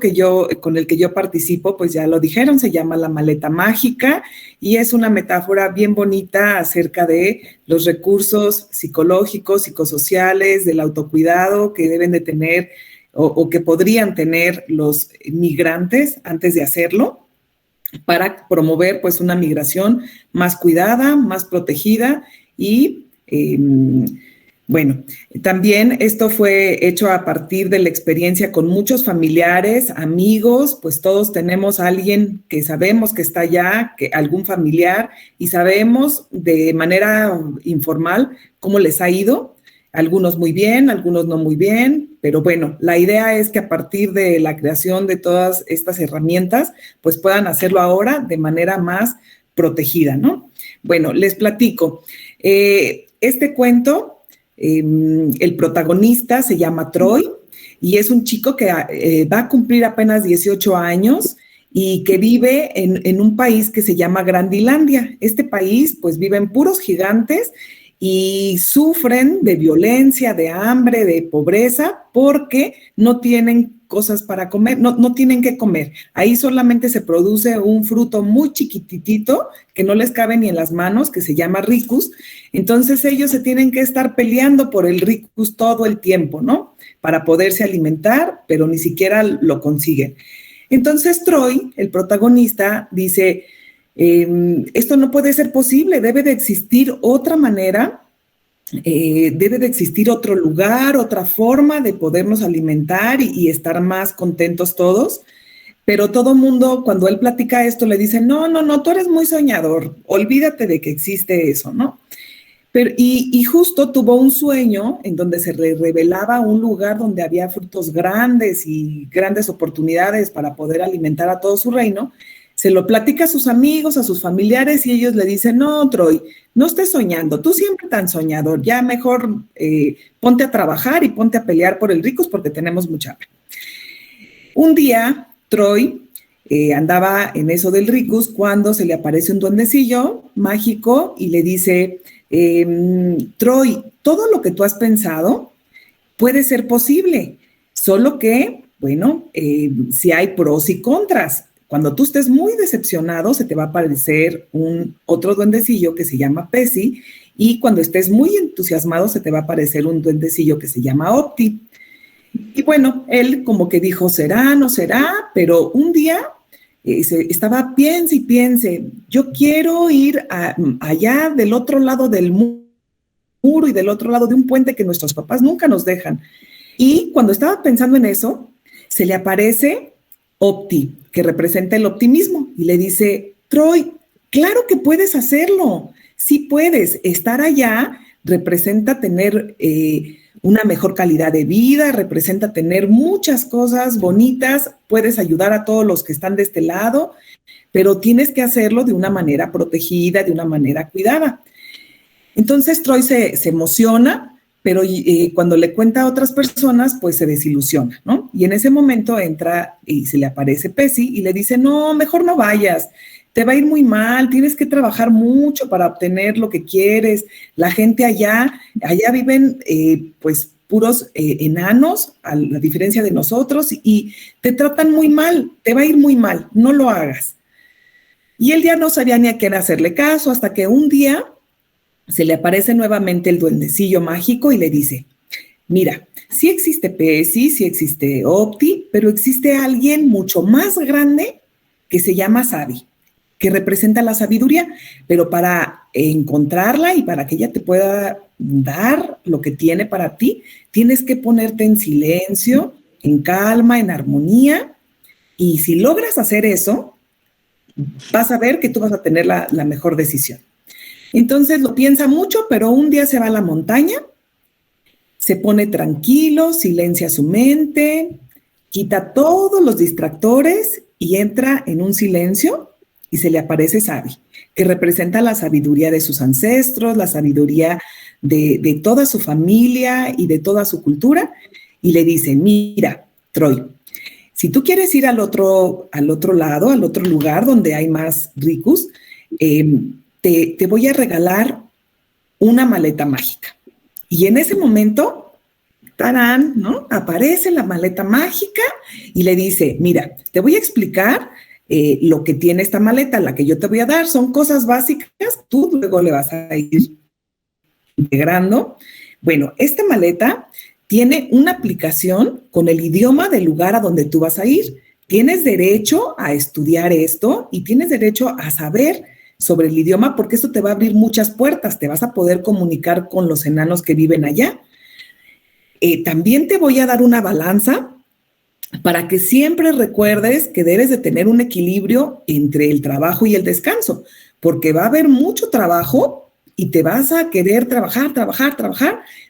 con el que yo participo, pues ya lo dijeron, se llama La Maleta Mágica y es una metáfora bien bonita acerca de los recursos psicológicos, psicosociales, del autocuidado que deben de tener o que podrían tener los migrantes antes de hacerlo para promover pues una migración más cuidada, más protegida y bueno, también esto fue hecho a partir de la experiencia con muchos familiares, amigos, pues todos tenemos a alguien que sabemos que está allá, algún familiar, y sabemos de manera informal cómo les ha ido, algunos muy bien, algunos no muy bien, pero bueno, la idea es que a partir de la creación de todas estas herramientas, pues puedan hacerlo ahora de manera más protegida, ¿no? Bueno, les platico. Este cuento El protagonista se llama Troy y es un chico que va a cumplir apenas 18 años y que vive en un país que se llama Grandilandia. Este país, pues, viven puros gigantes y sufren de violencia, de hambre, de pobreza, porque no tienen cosas para comer, no tienen que comer. Ahí solamente se produce un fruto muy chiquititito que no les cabe ni en las manos, que se llama ricus. Entonces ellos se tienen que estar peleando por el ricus todo el tiempo, ¿no? Para poderse alimentar, pero ni siquiera lo consiguen. Entonces Troy, el protagonista, dice, esto no puede ser posible, debe de existir otra manera, debe de existir otro lugar, otra forma de podernos alimentar y estar más contentos todos. Pero todo mundo, cuando él platica esto, le dice, no, tú eres muy soñador, olvídate de que existe eso, ¿no? Pero, y justo tuvo un sueño en donde se le revelaba un lugar donde había frutos grandes y grandes oportunidades para poder alimentar a todo su reino. Se lo platica a sus amigos, a sus familiares, y ellos le dicen, no, Troy, no estés soñando, tú siempre tan soñador, ya mejor ponte a trabajar y ponte a pelear por el ricus porque tenemos mucha hambre. Un día, Troy andaba en eso del ricus cuando se le aparece un duendecillo mágico y le dice, Troy, todo lo que tú has pensado puede ser posible, solo que, bueno, si hay pros y contras. Cuando tú estés muy decepcionado, se te va a aparecer otro duendecillo que se llama Pesi, y cuando estés muy entusiasmado, se te va a aparecer un duendecillo que se llama Opti. Y bueno, él como que dijo, será, no será, pero un día estaba piense y piense, yo quiero ir allá del otro lado del muro y del otro lado de un puente que nuestros papás nunca nos dejan. Y cuando estaba pensando en eso, se le aparece Opti, que representa el optimismo, y le dice, Troy, claro que puedes hacerlo, sí puedes, estar allá representa tener una mejor calidad de vida, representa tener muchas cosas bonitas, puedes ayudar a todos los que están de este lado, pero tienes que hacerlo de una manera protegida, de una manera cuidada. Entonces Troy se emociona, pero cuando le cuenta a otras personas, pues se desilusiona, ¿no? Y en ese momento entra y se le aparece Pesi y le dice, no, mejor no vayas, te va a ir muy mal, tienes que trabajar mucho para obtener lo que quieres. La gente allá viven pues puros enanos, a la diferencia de nosotros, y te tratan muy mal, te va a ir muy mal, no lo hagas. Y él ya no sabía ni a quién hacerle caso, hasta que un día se le aparece nuevamente el duendecillo mágico y le dice, mira, sí existe Pesi, sí existe Opti, pero existe alguien mucho más grande que se llama Sabi, que representa la sabiduría, pero para encontrarla y para que ella te pueda dar lo que tiene para ti, tienes que ponerte en silencio, en calma, en armonía, y si logras hacer eso, vas a ver que tú vas a tener la mejor decisión. Entonces lo piensa mucho, pero un día se va a la montaña, se pone tranquilo, silencia su mente, quita todos los distractores y entra en un silencio y se le aparece Sabi, que representa la sabiduría de sus ancestros, la sabiduría de toda su familia y de toda su cultura, y le dice, mira, Troy, si tú quieres ir al otro lado, al otro lugar donde hay más ricus, te voy a regalar una maleta mágica. Y en ese momento, ¡tarán!, ¿no? Aparece la maleta mágica y le dice, mira, te voy a explicar lo que tiene esta maleta, la que yo te voy a dar, son cosas básicas, tú luego le vas a ir integrando. Bueno, esta maleta tiene una aplicación con el idioma del lugar a donde tú vas a ir. Tienes derecho a estudiar esto y tienes derecho a saber sobre el idioma, porque esto te va a abrir muchas puertas, te vas a poder comunicar con los enanos que viven allá. También te voy a dar una balanza para que siempre recuerdes que debes de tener un equilibrio entre el trabajo y el descanso, porque va a haber mucho trabajo y te vas a querer trabajar,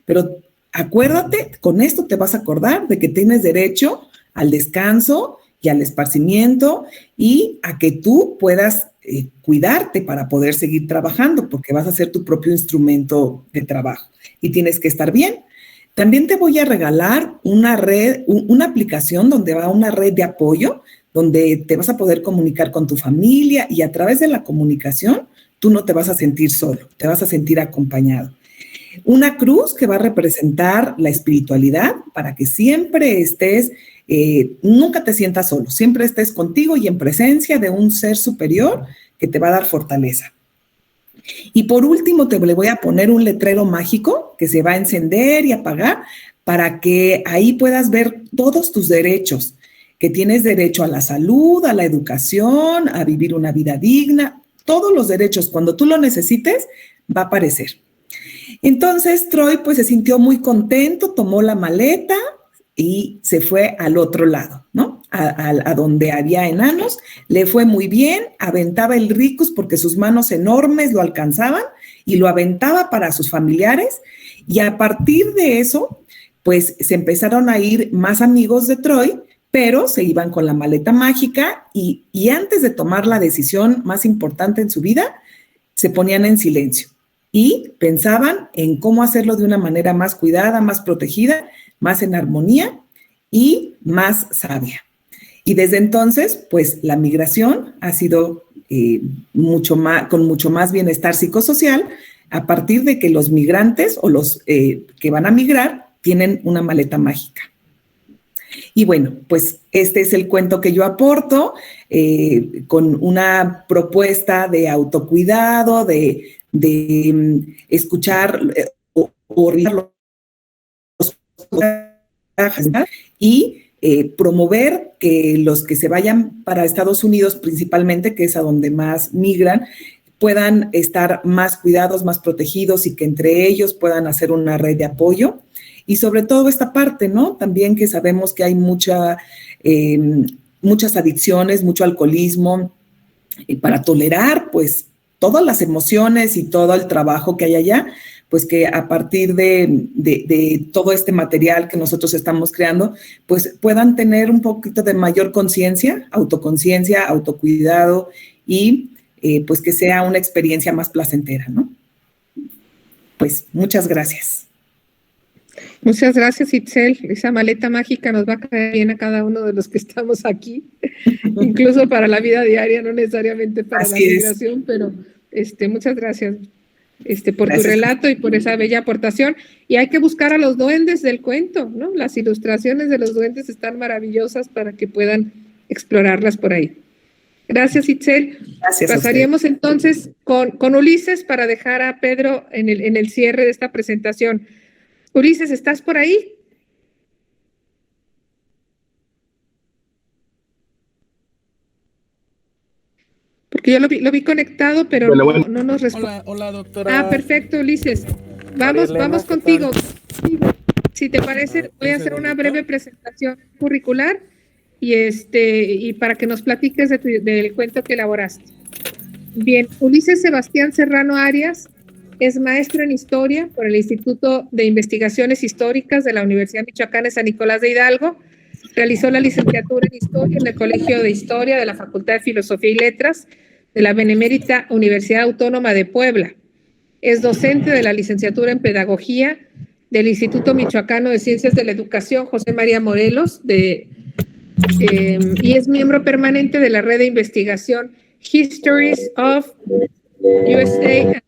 pero acuérdate, con esto te vas a acordar de que tienes derecho al descanso y al esparcimiento y a que tú puedas cuidarte para poder seguir trabajando, porque vas a ser tu propio instrumento de trabajo y tienes que estar bien. También te voy a regalar una aplicación donde va una red de apoyo, donde te vas a poder comunicar con tu familia y a través de la comunicación tú no te vas a sentir solo, te vas a sentir acompañado. Una cruz que va a representar la espiritualidad para que siempre estés, nunca te sientas solo, siempre estés contigo y en presencia de un ser superior que te va a dar fortaleza. Y por último, le voy a poner un letrero mágico que se va a encender y apagar para que ahí puedas ver todos tus derechos, que tienes derecho a la salud, a la educación, a vivir una vida digna, todos los derechos, cuando tú lo necesites, va a aparecer. Entonces, Troy pues se sintió muy contento, tomó la maleta y se fue al otro lado, ¿no? A donde había enanos, le fue muy bien, aventaba el ricus porque sus manos enormes lo alcanzaban y lo aventaba para sus familiares y a partir de eso, pues se empezaron a ir más amigos de Troy, pero se iban con la maleta mágica y antes de tomar la decisión más importante en su vida, se ponían en silencio y pensaban en cómo hacerlo de una manera más cuidada, más protegida, más en armonía y más sabia. Y desde entonces, pues la migración ha sido con mucho más bienestar psicosocial a partir de que los migrantes o los que van a migrar tienen una maleta mágica. Y bueno, pues este es el cuento que yo aporto con una propuesta de autocuidado, de escuchar o los y promover que los que se vayan para Estados Unidos principalmente, que es a donde más migran, puedan estar más cuidados, más protegidos y que entre ellos puedan hacer una red de apoyo. Y sobre todo esta parte, ¿no? También que sabemos que hay muchas adicciones, mucho alcoholismo, y para tolerar, pues, todas las emociones y todo el trabajo que hay allá, pues que a partir de todo este material que nosotros estamos creando, pues puedan tener un poquito de mayor conciencia, autoconciencia, autocuidado y pues que sea una experiencia más placentera, ¿no? Pues muchas gracias. Muchas gracias, Itzel. Esa maleta mágica nos va a caer bien a cada uno de los que estamos aquí, incluso para la vida diaria, no necesariamente para la migración, pero muchas gracias por tu relato y por esa bella aportación. Y hay que buscar a los duendes del cuento, ¿no? Las ilustraciones de los duendes están maravillosas para que puedan explorarlas por ahí. Gracias, Itzel. Gracias. Pasaríamos entonces con Ulises para dejar a Pedro en el cierre de esta presentación. Ulises, ¿estás por ahí? Porque yo lo vi conectado, pero no nos responde. Hola, doctora. Ah, perfecto, Ulises. Vamos contigo. Si te parece, voy a hacer una breve presentación curricular y para que nos platiques del cuento que elaboraste. Bien, Ulises Sebastián Serrano Arias es maestro en Historia por el Instituto de Investigaciones Históricas de la Universidad Michoacana de San Nicolás de Hidalgo. Realizó la licenciatura en Historia en el Colegio de Historia de la Facultad de Filosofía y Letras de la Benemérita Universidad Autónoma de Puebla. Es docente de la licenciatura en Pedagogía del Instituto Michoacano de Ciencias de la Educación José María Morelos y es miembro permanente de la red de investigación Histories of USA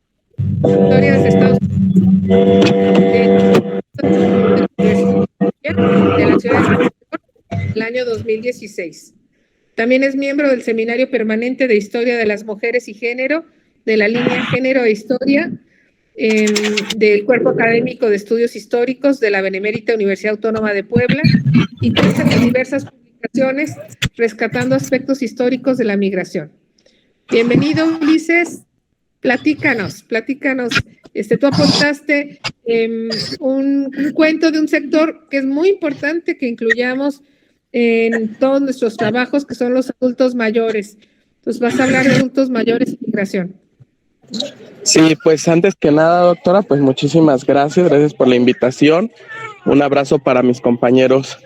Historias de Estados Unidos de la ciudad de Nueva York el año 2016. También es miembro del Seminario Permanente de Historia de las Mujeres y Género de la línea Género e Historia del Cuerpo Académico de Estudios Históricos de la Benemérita Universidad Autónoma de Puebla y cuenta con diversas publicaciones rescatando aspectos históricos de la migración. Bienvenido, Ulises. Platícanos. Tú aportaste un cuento de un sector que es muy importante que incluyamos en todos nuestros trabajos, que son los adultos mayores. Entonces, vas a hablar de adultos mayores y migración. Sí, pues antes que nada, doctora, pues muchísimas gracias por la invitación. Un abrazo para mis compañeros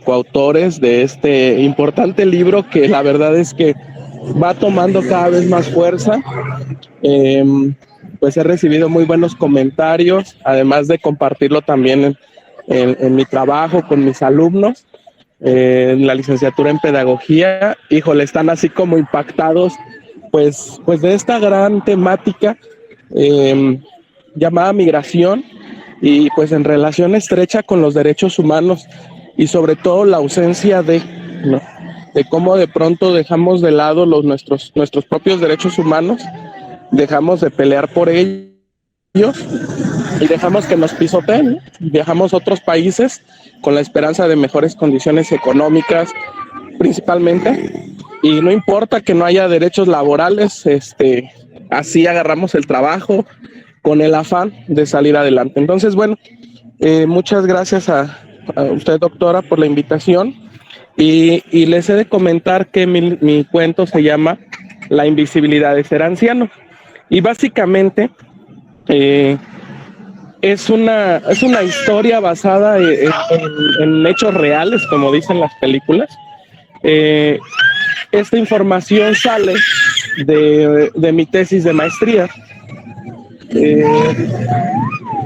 coautores de este importante libro que la verdad es que va tomando cada vez más fuerza. Pues he recibido muy buenos comentarios, además de compartirlo también en mi trabajo con mis alumnos, en la licenciatura en pedagogía. Híjole, están así como impactados pues de esta gran temática llamada migración, y pues en relación estrecha con los derechos humanos, y sobre todo la ausencia de cómo de pronto dejamos de lado nuestros propios derechos humanos, dejamos de pelear por ellos y dejamos que nos pisoteen. Viajamos a otros países con la esperanza de mejores condiciones económicas principalmente, y no importa que no haya derechos laborales, así agarramos el trabajo con el afán de salir adelante. Entonces, bueno, muchas gracias a usted, doctora, por la invitación, y les he de comentar que mi cuento se llama La invisibilidad de ser anciano, y básicamente es una historia basada en hechos reales, como dicen las películas. Esta información sale de mi tesis de maestría.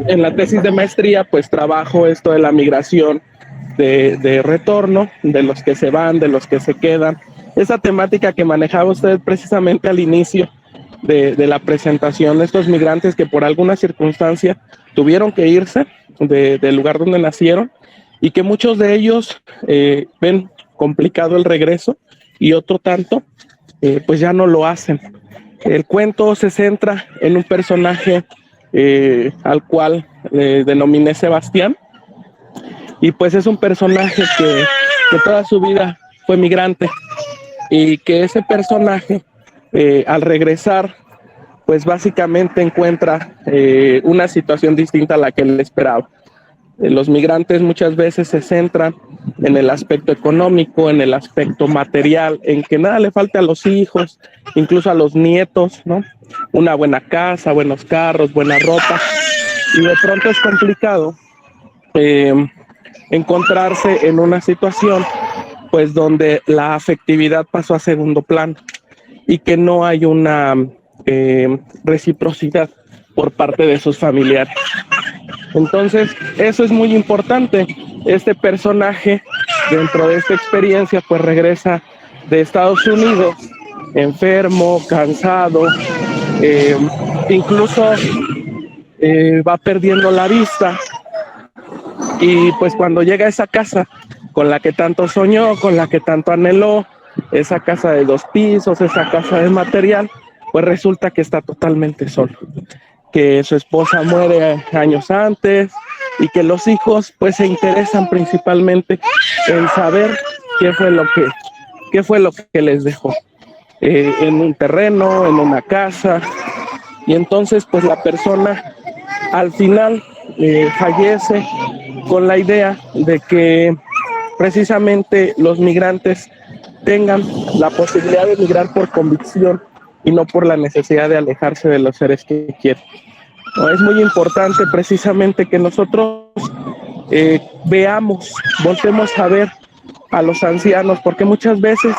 En la tesis de maestría pues trabajo esto de la migración de retorno, de los que se van, de los que se quedan, esa temática que manejaba usted precisamente al inicio de la presentación, de estos migrantes que por alguna circunstancia tuvieron que irse del lugar donde nacieron, y que muchos de ellos ven complicado el regreso, y otro tanto pues ya no lo hacen. El cuento se centra en un personaje al cual denominé Sebastián, y pues es un personaje que toda su vida fue migrante, y que ese personaje al regresar pues básicamente encuentra una situación distinta a la que él esperaba. Los migrantes muchas veces se centran en el aspecto económico, en el aspecto material, en que nada le falte a los hijos, incluso a los nietos, ¿no? Una buena casa, buenos carros, buena ropa, y de pronto es complicado encontrarse en una situación pues donde la afectividad pasó a segundo plano, y que no hay una reciprocidad por parte de sus familiares. Entonces, eso es muy importante. Este personaje, dentro de esta experiencia, pues regresa de Estados Unidos, enfermo, cansado, incluso va perdiendo la vista, y pues cuando llega a esa casa con la que tanto soñó, con la que tanto anheló, esa casa de 2 pisos, esa casa de material, pues resulta que está totalmente solo, que su esposa muere años antes, y que los hijos pues se interesan principalmente en saber qué fue lo que les dejó en un terreno, en una casa. Y entonces pues la persona al final fallece con la idea de que precisamente los migrantes tengan la posibilidad de migrar por convicción y no por la necesidad de alejarse de los seres que quieren. No, es muy importante precisamente que nosotros voltemos a ver a los ancianos, porque muchas veces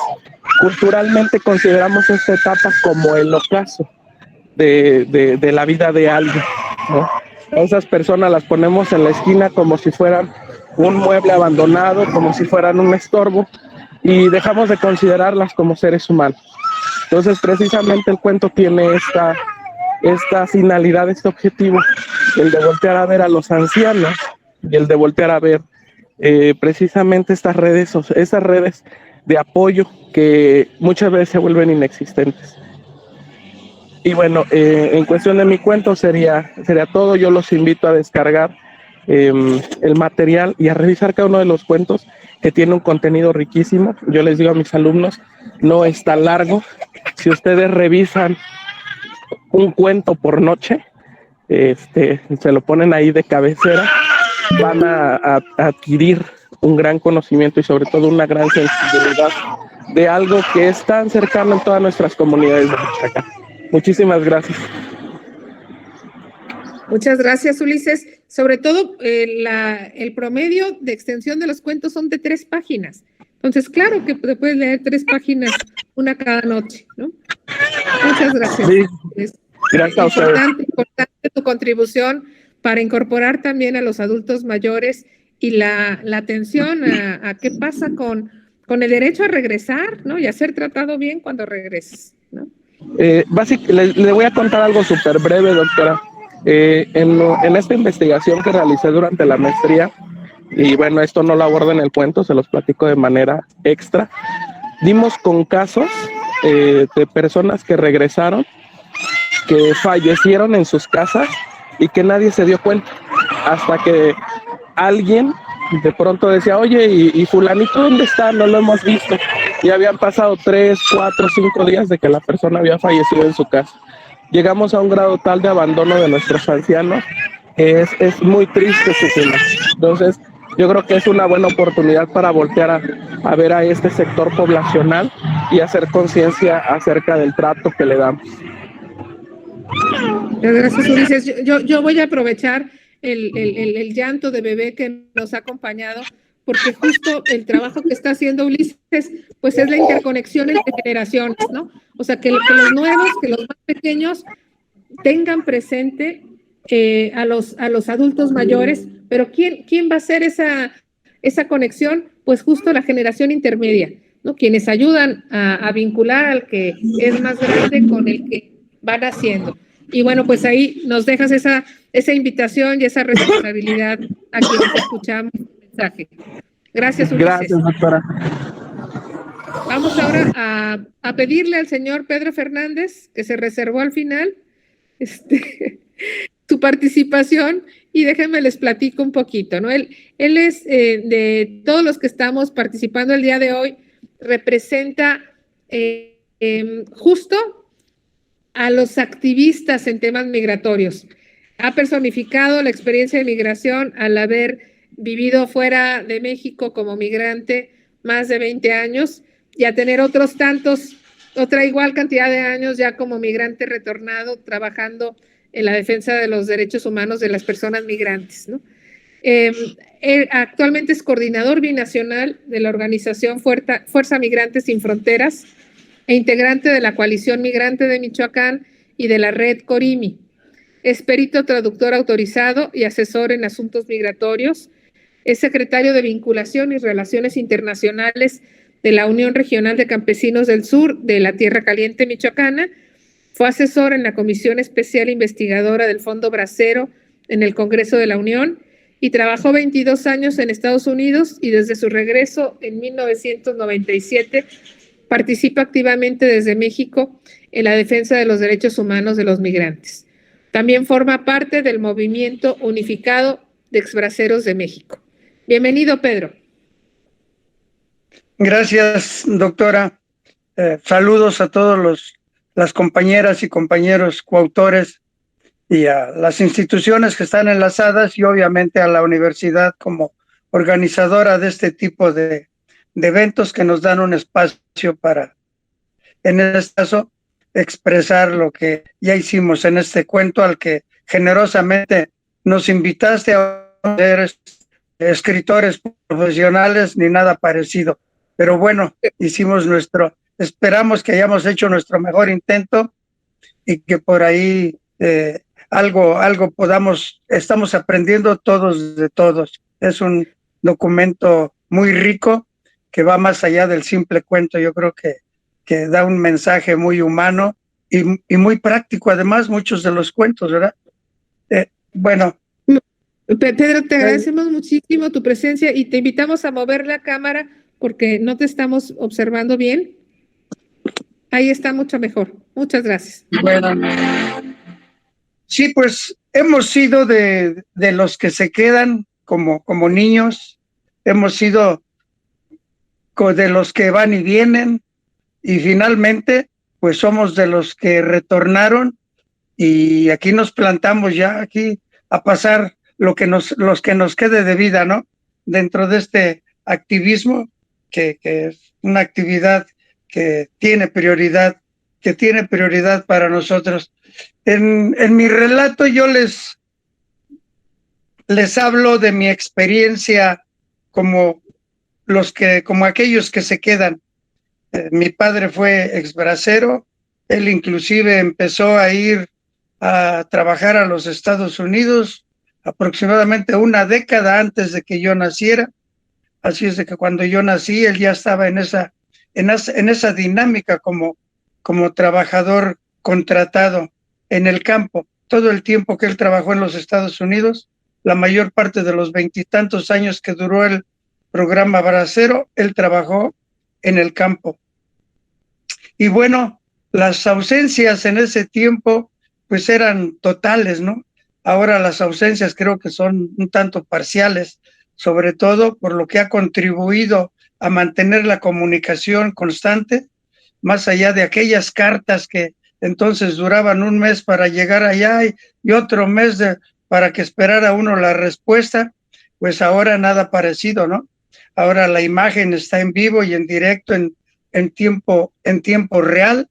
culturalmente consideramos esta etapa como el ocaso de la vida de alguien, ¿no? A esas personas las ponemos en la esquina como si fueran un mueble abandonado, como si fueran un estorbo, y dejamos de considerarlas como seres humanos. Entonces, precisamente el cuento tiene esta finalidad, este objetivo, el de voltear a ver a los ancianos, y el de voltear a ver precisamente esas redes de apoyo que muchas veces se vuelven inexistentes. Y bueno, en cuestión de mi cuento sería todo. Yo los invito a descargar el material y a revisar cada uno de los cuentos, que tiene un contenido riquísimo. Yo les digo a mis alumnos, no es tan largo. Si ustedes revisan un cuento por noche, se lo ponen ahí de cabecera, van a adquirir un gran conocimiento y sobre todo una gran sensibilidad de algo que es tan cercano en todas nuestras comunidades de Michoacán. Muchísimas gracias. Muchas gracias, Ulises. Sobre todo, el promedio de extensión de los cuentos son de 3 páginas. Entonces, claro que puedes leer 3 páginas una cada noche, ¿no? Muchas gracias. Sí, Es gracias a ustedes. importante tu contribución para incorporar también a los adultos mayores y la atención a qué pasa con el derecho a regresar, ¿no? Y a ser tratado bien cuando regreses, ¿no? Le voy a contar algo súper breve, doctora. En esta investigación que realicé durante la maestría, y bueno, esto no lo abordo en el cuento, se los platico de manera extra, dimos con casos de personas que regresaron, que fallecieron en sus casas y que nadie se dio cuenta, hasta que alguien de pronto decía, oye, ¿y fulanito dónde está? No lo hemos visto. Y habían pasado 3, 4, 5 días de que la persona había fallecido en su casa. Llegamos a un grado tal de abandono de nuestros ancianos que es muy triste su final. Entonces, yo creo que es una buena oportunidad para voltear a ver a este sector poblacional y hacer conciencia acerca del trato que le damos. Gracias, Ulises. Yo voy a aprovechar el llanto de bebé que nos ha acompañado, porque justo el trabajo que está haciendo Ulises, pues es la interconexión entre generaciones, ¿no? O sea, que los nuevos, que los más pequeños tengan presente a los adultos mayores, pero ¿quién va a hacer esa conexión? Pues justo la generación intermedia, ¿no? Quienes ayudan a vincular al que es más grande con el que van haciendo. Y bueno, pues ahí nos dejas esa invitación y esa responsabilidad a quienes escuchamos el mensaje. Gracias, Ulises. Gracias, doctora. Vamos ahora a pedirle al señor Pedro Fernández, que se reservó al final, su participación, y déjenme les platico un poquito, ¿no? Él es, de todos los que estamos participando el día de hoy, representa justo a los activistas en temas migratorios. Ha personificado la experiencia de migración al haber vivido fuera de México como migrante más de 20 años y a tener otros tantos, otra igual cantidad de años ya como migrante retornado, trabajando en la defensa de los derechos humanos de las personas migrantes, ¿no? Él actualmente es coordinador binacional de la organización Fuerza Migrantes Sin Fronteras e integrante de la Coalición Migrante de Michoacán y de la Red Corimi. Es perito traductor autorizado y asesor en asuntos migratorios. Es secretario de Vinculación y Relaciones Internacionales de la Unión Regional de Campesinos del Sur de la Tierra Caliente Michoacana. Fue asesor en la Comisión Especial Investigadora del Fondo Bracero en el Congreso de la Unión y trabajó 22 años en Estados Unidos, y desde su regreso en 1997 participa activamente desde México en la defensa de los derechos humanos de los migrantes. También forma parte del Movimiento Unificado de Exbraceros de México. Bienvenido, Pedro. Gracias, doctora. Saludos a todos las compañeras y compañeros coautores y a las instituciones que están enlazadas, y obviamente a la universidad como organizadora de este tipo de eventos que nos dan un espacio para, en este caso, expresar lo que ya hicimos en este cuento al que generosamente nos invitaste a ser escritores profesionales ni nada parecido. Pero bueno, esperamos que hayamos hecho nuestro mejor intento y que por ahí algo estamos aprendiendo todos de todos. Es un documento muy rico que va más allá del simple cuento. Yo creo que da un mensaje muy humano y muy práctico, además, muchos de los cuentos, ¿verdad? Bueno. Pedro, te agradecemos muchísimo tu presencia y te invitamos a mover la cámara porque no te estamos observando bien. Ahí está mucho mejor. Muchas gracias. Bueno, sí, pues hemos sido de los que se quedan como niños, hemos sido de los que van y vienen, y finalmente pues somos de los que retornaron, y aquí nos plantamos ya aquí a pasar los que nos quede de vida, ¿no? Dentro de este activismo que es una actividad que tiene prioridad para nosotros. En mi relato yo les hablo de mi experiencia como aquellos que se quedan. Mi padre fue exbracero, él inclusive empezó a ir a trabajar a los Estados Unidos aproximadamente una década antes de que yo naciera. Así es de que cuando yo nací, él ya estaba en esa dinámica como trabajador contratado en el campo. Todo el tiempo que él trabajó en los Estados Unidos, la mayor parte de los 20 y tantos años que duró el programa Bracero, él trabajó en el campo. Y bueno, las ausencias en ese tiempo pues eran totales, ¿no? Ahora las ausencias creo que son un tanto parciales, sobre todo por lo que ha contribuido a mantener la comunicación constante, más allá de aquellas cartas que entonces duraban un mes para llegar allá y otro mes para que esperara uno la respuesta, pues ahora nada parecido, ¿no? Ahora la imagen está en vivo y en directo, en tiempo real.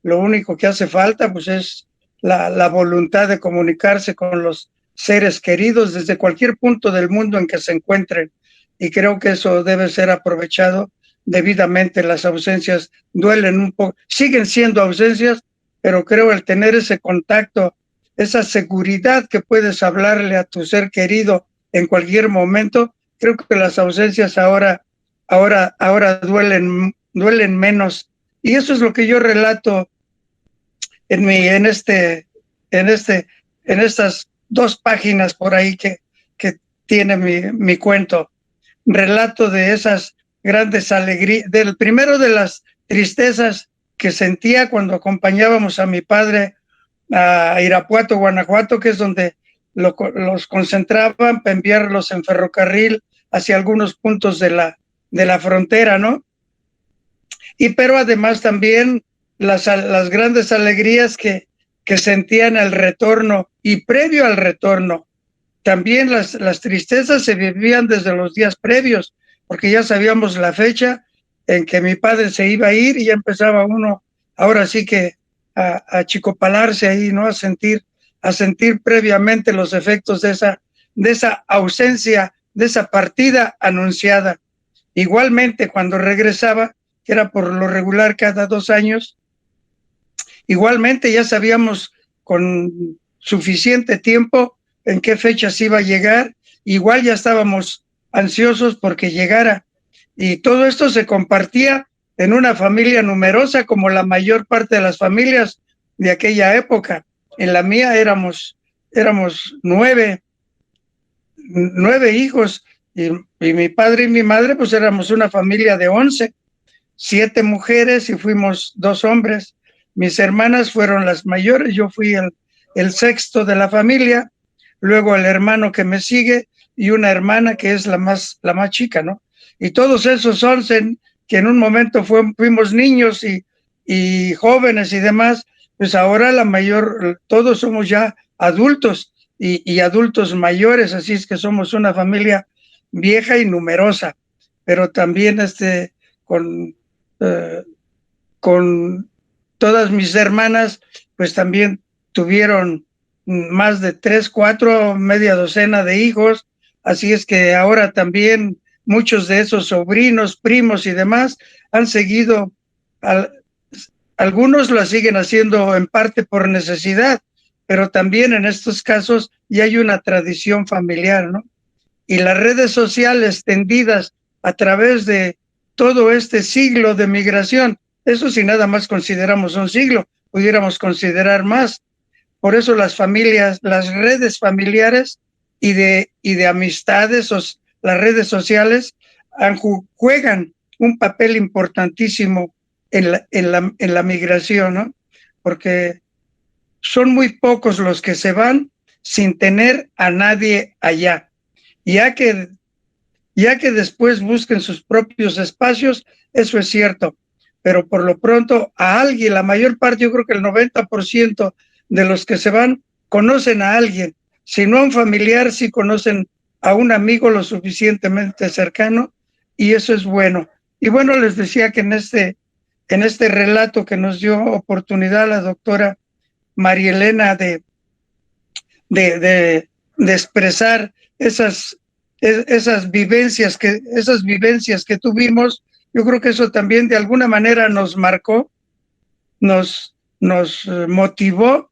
Lo único que hace falta pues es la voluntad de comunicarse con los seres queridos desde cualquier punto del mundo en que se encuentren, y creo que eso debe ser aprovechado debidamente. Las ausencias duelen un poco, siguen siendo ausencias, pero creo el tener ese contacto, esa seguridad que puedes hablarle a tu ser querido en cualquier momento, creo que las ausencias ahora duelen menos, y eso es lo que yo relato en estas 2 páginas por ahí que tiene mi cuento. Relato de esas grandes alegrías, primero de las tristezas que sentía cuando acompañábamos a mi padre a Irapuato, Guanajuato, que es donde los concentraban para enviarlos en ferrocarril hacia algunos puntos de la frontera, ¿no? Pero además también las grandes alegrías que sentían al retorno y previo al retorno. También las tristezas se vivían desde los días previos, porque ya sabíamos la fecha en que mi padre se iba a ir y ya empezaba uno, ahora sí que a achicopalarse ahí, ¿no? A sentir previamente los efectos de esa ausencia, de esa partida anunciada. Igualmente, cuando regresaba, que era por lo regular cada 2 años, igualmente ya sabíamos con suficiente tiempo en qué fechas iba a llegar, igual ya estábamos ansiosos porque llegara, y todo esto se compartía en una familia numerosa como la mayor parte de las familias de aquella época. En la mía éramos 9 hijos, y mi padre y mi madre pues éramos una familia de 11, 7 mujeres y fuimos 2 hombres. Mis hermanas fueron las mayores, yo fui el sexto de la familia, luego el hermano que me sigue y una hermana que es la más chica, ¿no? Y todos esos 11 que en un momento fuimos niños y jóvenes y demás, pues ahora todos somos ya adultos y adultos mayores, así es que somos una familia vieja y numerosa, pero también con todas mis hermanas, pues también tuvieron más de 3, 4, media docena de hijos, así es que ahora también muchos de esos sobrinos, primos y demás han seguido, algunos lo siguen haciendo en parte por necesidad, pero también en estos casos ya hay una tradición familiar, ¿no? Y las redes sociales tendidas a través de todo este siglo de migración, eso si nada más consideramos un siglo, pudiéramos considerar más. Por eso las familias, las redes familiares y de amistades, las redes sociales juegan un papel importantísimo en la migración, ¿no? Porque son muy pocos los que se van sin tener a nadie allá. Ya que después busquen sus propios espacios, eso es cierto, pero por lo pronto a alguien, la mayor parte, yo creo que el 90% de los que se van conocen a alguien, si no a un familiar, sí conocen a un amigo lo suficientemente cercano, y eso es bueno. Y bueno, les decía que en este relato que nos dio oportunidad la doctora María Elena de expresar esas vivencias que tuvimos, yo creo que eso también de alguna manera nos marcó, nos motivó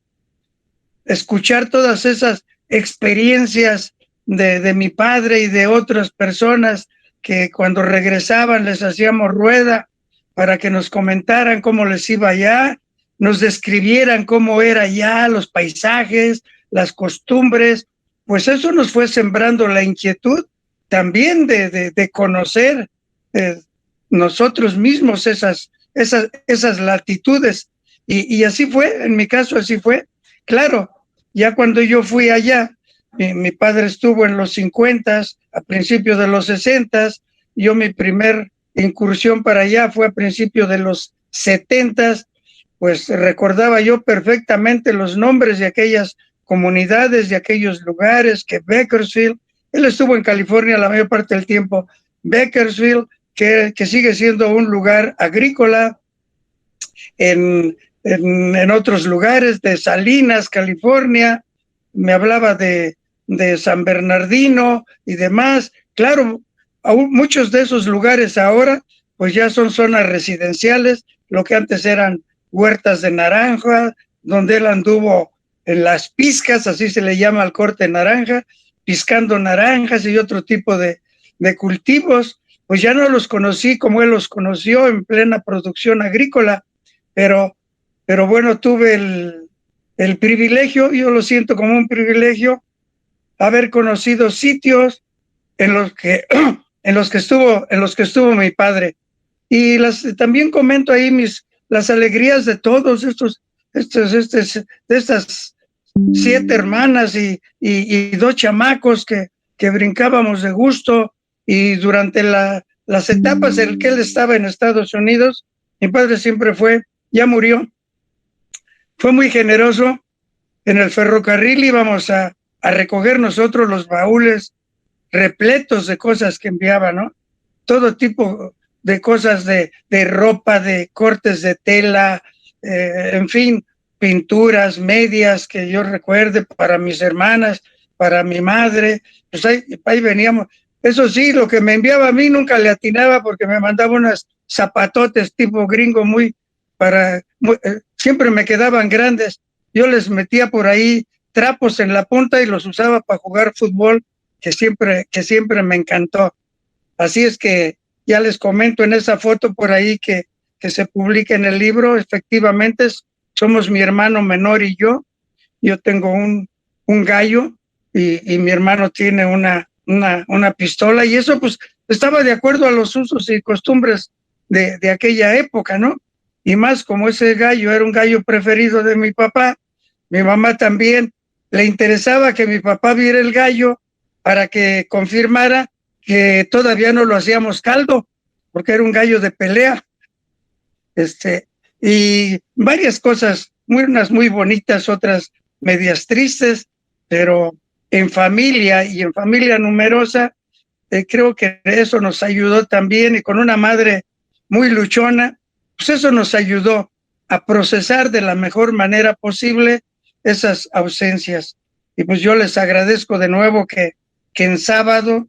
escuchar todas esas experiencias de mi padre y de otras personas que cuando regresaban les hacíamos rueda para que nos comentaran cómo les iba allá, nos describieran cómo era allá, los paisajes, las costumbres. Pues eso nos fue sembrando la inquietud también de conocer nosotros mismos esas latitudes. Y así fue, en mi caso así fue. Claro, ya cuando yo fui allá, mi padre estuvo en los 50s, a principios de los 60s, yo mi primer incursión para allá fue a principios de los 70s, pues recordaba yo perfectamente los nombres de aquellas comunidades, de aquellos lugares, que Bakersfield, él estuvo en California la mayor parte del tiempo, Bakersfield, que sigue siendo un lugar agrícola, en otros lugares, de Salinas, California, me hablaba de San Bernardino y demás. Claro, aún muchos de esos lugares ahora pues ya son zonas residenciales, lo que antes eran huertas de naranja, donde él anduvo en las pizcas, así se le llama al corte naranja, piscando naranjas y otro tipo de cultivos. Pues ya no los conocí como él los conoció en plena producción agrícola, pero bueno, tuve el privilegio, yo lo siento como un privilegio, haber conocido sitios en los que estuvo mi padre. Y también comento ahí las alegrías de todos de estas 7 hermanas y 2 chamacos que brincábamos de gusto. Y durante las etapas en que él estaba en Estados Unidos, mi padre siempre ya murió, fue muy generoso. En el ferrocarril íbamos a recoger nosotros los baúles repletos de cosas que enviaba, ¿no? Todo tipo de cosas de ropa, de cortes de tela, en fin, pinturas, medias que yo recuerde para mis hermanas, para mi madre. Pues ahí veníamos. Eso sí, lo que me enviaba a mí nunca le atinaba porque me mandaba unas zapatotes tipo gringo siempre me quedaban grandes. Yo les metía por ahí trapos en la punta y los usaba para jugar fútbol, que siempre me encantó. Así es que ya les comento en esa foto por ahí que se publica en el libro, efectivamente somos mi hermano menor y yo. Yo tengo un gallo y mi hermano tiene una pistola, y eso pues estaba de acuerdo a los usos y costumbres de aquella época, ¿no? Y más como ese gallo era un gallo preferido de mi papá, mi mamá también le interesaba que mi papá viera el gallo para que confirmara que todavía no lo hacíamos caldo, porque era un gallo de pelea. Y varias cosas, unas muy bonitas, otras medias tristes, pero en familia y en familia numerosa, creo que eso nos ayudó también, y con una madre muy luchona, pues eso nos ayudó a procesar de la mejor manera posible esas ausencias. Y pues yo les agradezco de nuevo que en sábado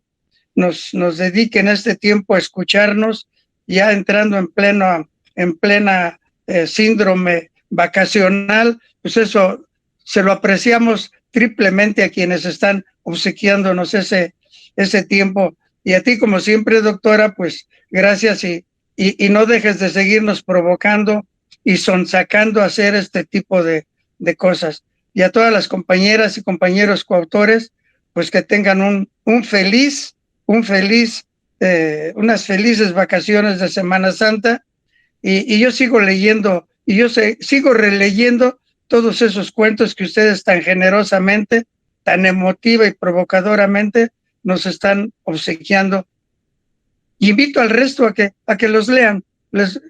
nos dediquen este tiempo a escucharnos, ya entrando en plena síndrome vacacional. Pues eso se lo apreciamos triplemente a quienes están obsequiándonos ese tiempo. Y a ti, como siempre, doctora, pues gracias, y no dejes de seguirnos provocando y sonsacando a hacer este tipo de cosas. Y a todas las compañeras y compañeros coautores, pues que tengan unas felices vacaciones de Semana Santa. Y yo sigo leyendo, y sigo releyendo todos esos cuentos que ustedes tan generosamente, tan emotiva y provocadoramente nos están obsequiando. Invito al resto a que los lean. Les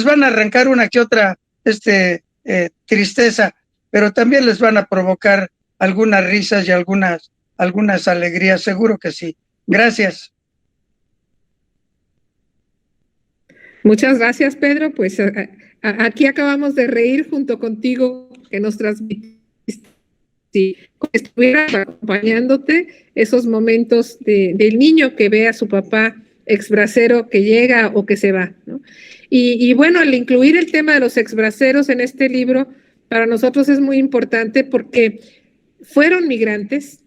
van a arrancar una que otra tristeza, pero también les van a provocar algunas risas y algunas alegrías, seguro que sí. Gracias. Muchas gracias, Pedro. Pues aquí acabamos de reír junto contigo, que nos transmitiste, si estuviera acompañándote esos momentos del niño que ve a su papá exbracero que llega o que se va, ¿no? Y bueno, al incluir el tema de los exbraceros en este libro, para nosotros es muy importante porque fueron migrantes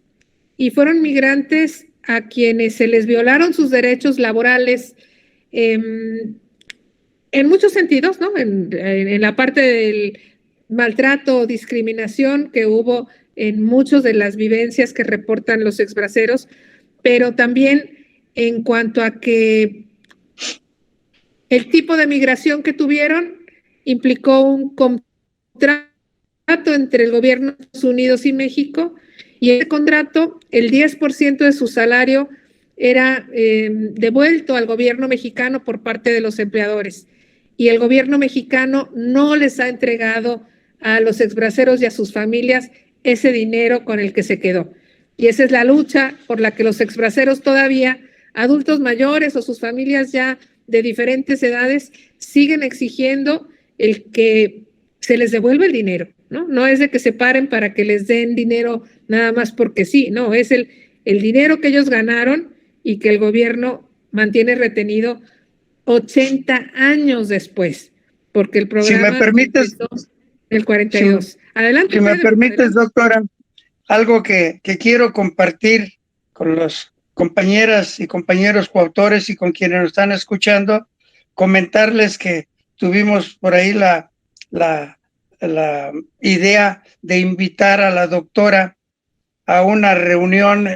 a quienes se les violaron sus derechos laborales en muchos sentidos, ¿no? En la parte del maltrato o discriminación que hubo en muchas de las vivencias que reportan los exbraceros, pero también en cuanto a que el tipo de migración que tuvieron implicó un contrato entre el gobierno de Estados Unidos y México, y ese contrato, el 10% de su salario era devuelto al gobierno mexicano por parte de los empleadores, y el gobierno mexicano no les ha entregado a los exbraceros y a sus familias ese dinero con el que se quedó. Y esa es la lucha por la que los exbraceros todavía, adultos mayores o sus familias ya de diferentes edades, siguen exigiendo el que se les devuelva el dinero, ¿no? No es de que se paren para que les den dinero nada más porque sí, no, es el dinero que ellos ganaron y que el gobierno mantiene retenido 80 años después, porque el programa... Si me permites... El 42. Adelante, si me Pedro, permites, adelante. doctora, algo que quiero compartir con los compañeras y compañeros coautores y con quienes nos están escuchando, comentarles que tuvimos por ahí la idea de invitar a la doctora a una reunión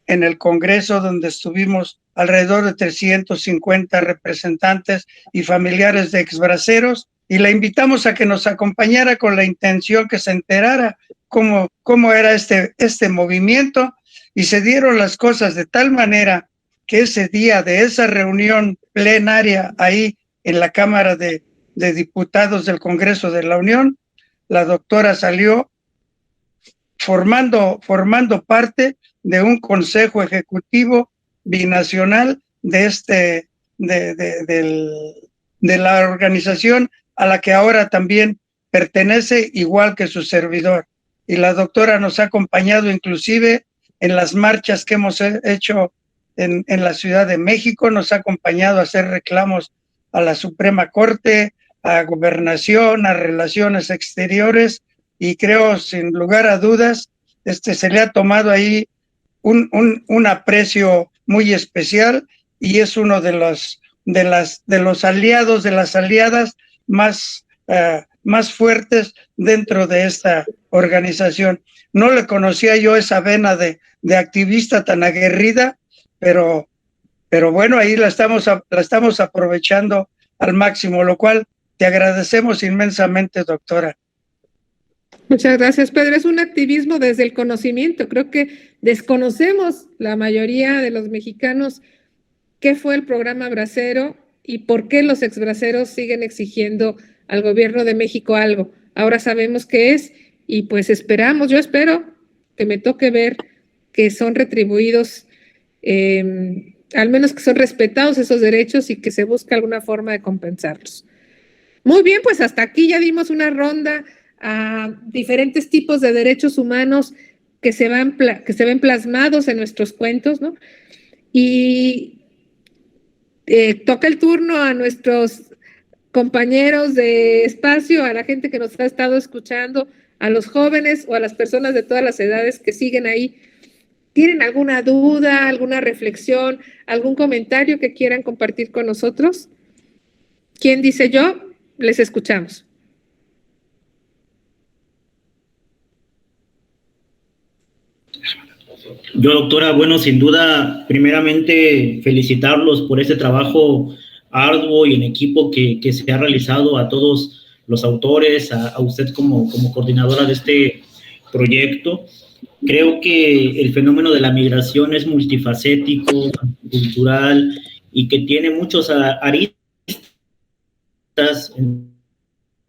en el Congreso donde estuvimos alrededor de 350 representantes y familiares de exbraceros, y la invitamos a que nos acompañara con la intención que se enterara cómo era este movimiento, y se dieron las cosas de tal manera que ese día de esa reunión plenaria ahí en la Cámara de Diputados del Congreso de la Unión, la doctora salió formando parte de un consejo ejecutivo binacional de la organización a la que ahora también pertenece, igual que su servidor. Y la doctora nos ha acompañado inclusive en las marchas que hemos hecho en la Ciudad de México, nos ha acompañado a hacer reclamos a la Suprema Corte, a Gobernación, a Relaciones Exteriores, y creo, sin lugar a dudas, se le ha tomado ahí un aprecio muy especial, y es uno de los aliados, de las aliadas más fuertes dentro de esta organización. No le conocía yo esa vena de activista tan aguerrida, pero bueno, ahí la estamos aprovechando al máximo, lo cual te agradecemos inmensamente, doctora. Muchas gracias, Pedro. Es un activismo desde el conocimiento. Creo que desconocemos la mayoría de los mexicanos qué fue el programa Bracero y por qué los exbraceros siguen exigiendo al gobierno de México algo. Ahora sabemos qué es, y pues yo espero que me toque ver que son retribuidos, al menos que son respetados esos derechos y que se busca alguna forma de compensarlos. Muy bien, pues hasta aquí ya dimos una ronda a diferentes tipos de derechos humanos que se ven plasmados en nuestros cuentos, ¿no? Y toca el turno a nuestros compañeros de espacio, a la gente que nos ha estado escuchando, a los jóvenes o a las personas de todas las edades que siguen ahí. ¿Tienen alguna duda, alguna reflexión, algún comentario que quieran compartir con nosotros? ¿Quién dice yo? Les escuchamos. Yo, doctora, bueno, sin duda, primeramente felicitarlos por este trabajo arduo y en equipo que se ha realizado, a todos los autores, a usted como coordinadora de este proyecto. Creo que el fenómeno de la migración es multifacético, cultural, y que tiene muchos aristas.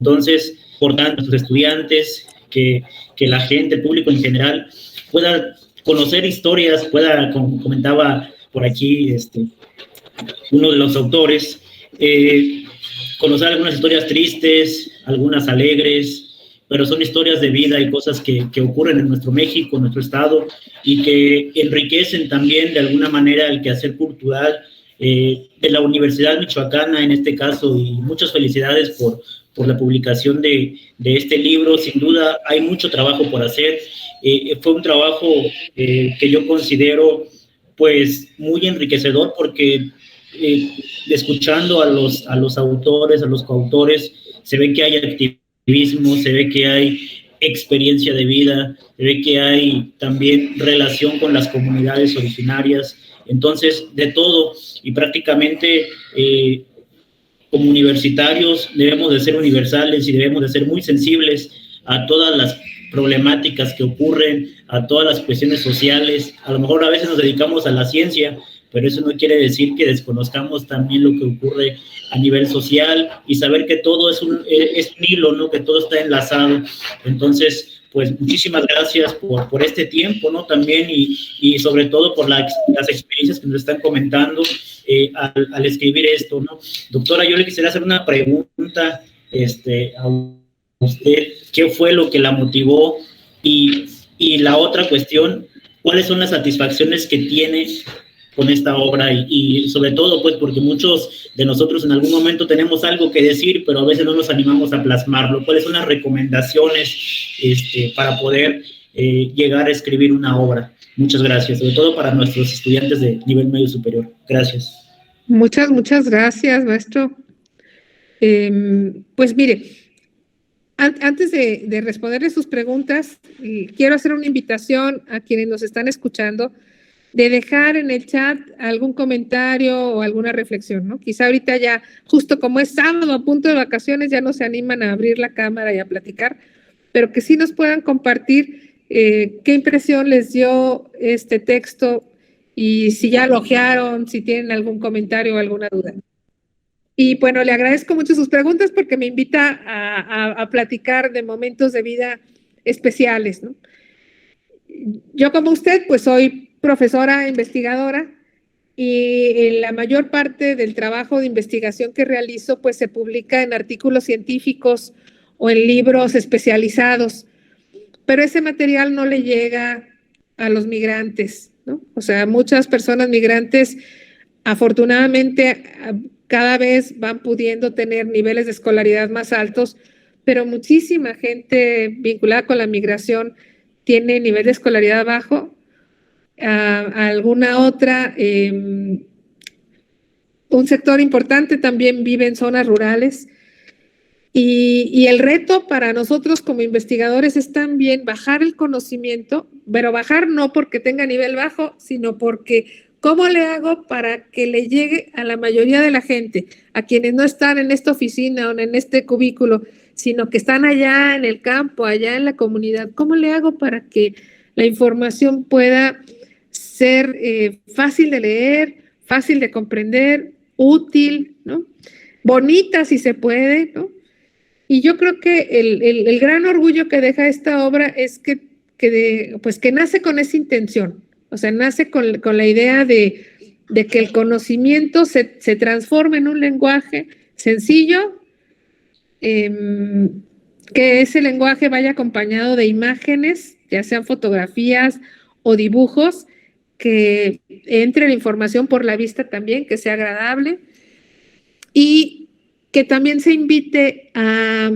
Entonces, por tanto, los estudiantes, que la gente, el público en general, pueda conocer historias, como comentaba por aquí uno de los autores, conocer algunas historias tristes, algunas alegres, pero son historias de vida y cosas que ocurren en nuestro México, en nuestro estado, y que enriquecen también de alguna manera el quehacer cultural de la Universidad Michoacana en este caso, y muchas felicidades por la publicación de este libro. Sin duda hay mucho trabajo por hacer. Fue un trabajo que yo considero pues muy enriquecedor, porque escuchando a los autores, a los coautores, se ve que hay activismo, se ve que hay experiencia de vida, se ve que hay también relación con las comunidades originarias. Entonces, de todo, y prácticamente como universitarios debemos de ser universales y debemos de ser muy sensibles a todas las problemáticas que ocurren, a todas las cuestiones sociales. A lo mejor a veces nos dedicamos a la ciencia, pero eso no quiere decir que desconozcamos también lo que ocurre a nivel social, y saber que todo es un hilo, ¿no? Que todo está enlazado. Entonces, pues muchísimas gracias por este tiempo, ¿no? También y sobre todo por las experiencias que nos están comentando al escribir esto, ¿no? Doctora, yo le quisiera hacer una pregunta a usted. ¿Qué fue lo que la motivó? Y la otra cuestión, ¿cuáles son las satisfacciones que tiene con esta obra? Y sobre todo, pues, porque muchos de nosotros en algún momento tenemos algo que decir, pero a veces no nos animamos a plasmarlo. ¿Cuáles son las recomendaciones para poder llegar a escribir una obra? Muchas gracias, sobre todo para nuestros estudiantes de nivel medio superior. Gracias. Muchas gracias, maestro. Pues mire, antes de responderle sus preguntas, quiero hacer una invitación a quienes nos están escuchando de dejar en el chat algún comentario o alguna reflexión, ¿no? Quizá ahorita ya, justo como es sábado a punto de vacaciones, ya no se animan a abrir la cámara y a platicar, pero que sí nos puedan compartir qué impresión les dio este texto, y si ya lo ojearon, si tienen algún comentario o alguna duda. Y bueno, le agradezco mucho sus preguntas, porque me invita a platicar de momentos de vida especiales, ¿no? Yo, como usted, pues soy profesora investigadora, y la mayor parte del trabajo de investigación que realizo pues se publica en artículos científicos o en libros especializados, pero ese material no le llega a los migrantes, ¿no? O sea, muchas personas migrantes afortunadamente cada vez van pudiendo tener niveles de escolaridad más altos, pero muchísima gente vinculada con la migración tiene nivel de escolaridad bajo. Alguna otra, un sector importante también vive en zonas rurales, y el reto para nosotros como investigadores es también bajar el conocimiento, pero bajar no porque tenga nivel bajo, sino porque ¿cómo le hago para que le llegue a la mayoría de la gente, a quienes no están en esta oficina o en este cubículo, sino que están allá en el campo, allá en la comunidad? ¿Cómo le hago para que la información pueda ser fácil de leer, fácil de comprender, útil, ¿no? Bonita si se puede, ¿no? Y yo creo que el gran orgullo que deja esta obra es que nace con esa intención. O sea, nace con la idea de que el conocimiento se transforme en un lenguaje sencillo, que ese lenguaje vaya acompañado de imágenes, ya sean fotografías o dibujos, que entre la información por la vista también, que sea agradable, y que también se invite a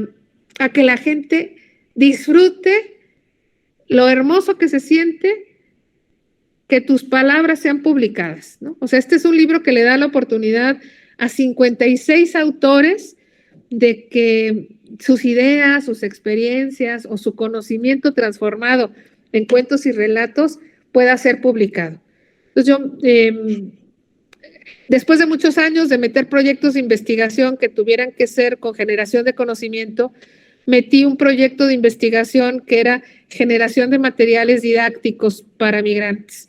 que la gente disfrute lo hermoso que se siente que tus palabras sean publicadas, ¿no? O sea, este es un libro que le da la oportunidad a 56 autores de que sus ideas, sus experiencias o su conocimiento transformado en cuentos y relatos pueda ser publicado. Entonces yo, después de muchos años de meter proyectos de investigación que tuvieran que ser con generación de conocimiento, metí un proyecto de investigación que era generación de materiales didácticos para migrantes,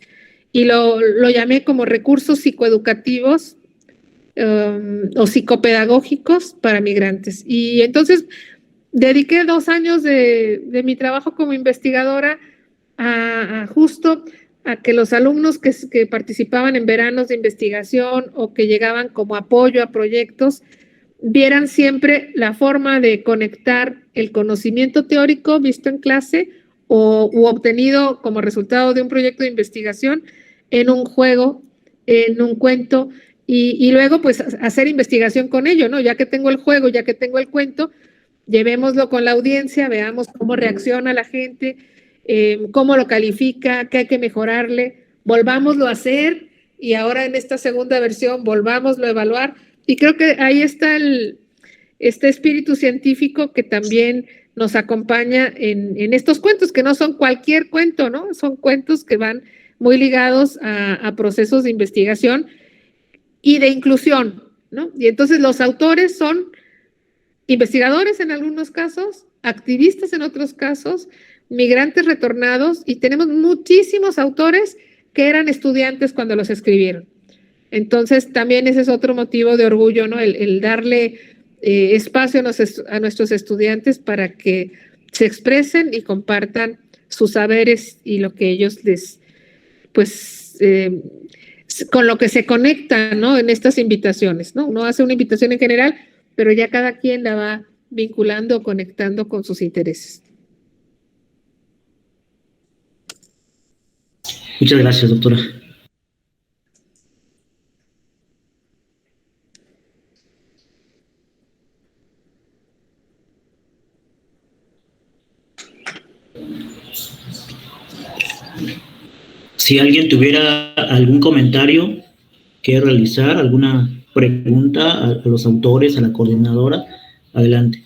y lo llamé como recursos psicoeducativos o psicopedagógicos para migrantes. Y entonces dediqué 2 años de mi trabajo como investigadora justo a que los alumnos que participaban en veranos de investigación o que llegaban como apoyo a proyectos vieran siempre la forma de conectar el conocimiento teórico visto en clase u obtenido como resultado de un proyecto de investigación en un juego, en un cuento, y luego pues hacer investigación con ello, ¿no? Ya que tengo el juego, ya que tengo el cuento, llevémoslo con la audiencia, veamos cómo reacciona la gente, cómo lo califica, qué hay que mejorarle, volvámoslo a hacer y ahora en esta segunda versión volvámoslo a evaluar. Y creo que ahí está este espíritu científico que también nos acompaña en estos cuentos, que no son cualquier cuento, ¿no? Son cuentos que van muy ligados a procesos de investigación y de inclusión, ¿no? Y entonces los autores son investigadores en algunos casos, activistas en otros casos, migrantes retornados, y tenemos muchísimos autores que eran estudiantes cuando los escribieron. Entonces también ese es otro motivo de orgullo, ¿no? El darle espacio a nuestros estudiantes para que se expresen y compartan sus saberes y lo que ellos con lo que se conectan, ¿no? En estas invitaciones, ¿no? Uno hace una invitación en general, pero ya cada quien la va vinculando o conectando con sus intereses. Muchas gracias, doctora. Si alguien tuviera algún comentario que realizar, alguna pregunta a los autores, a la coordinadora, adelante.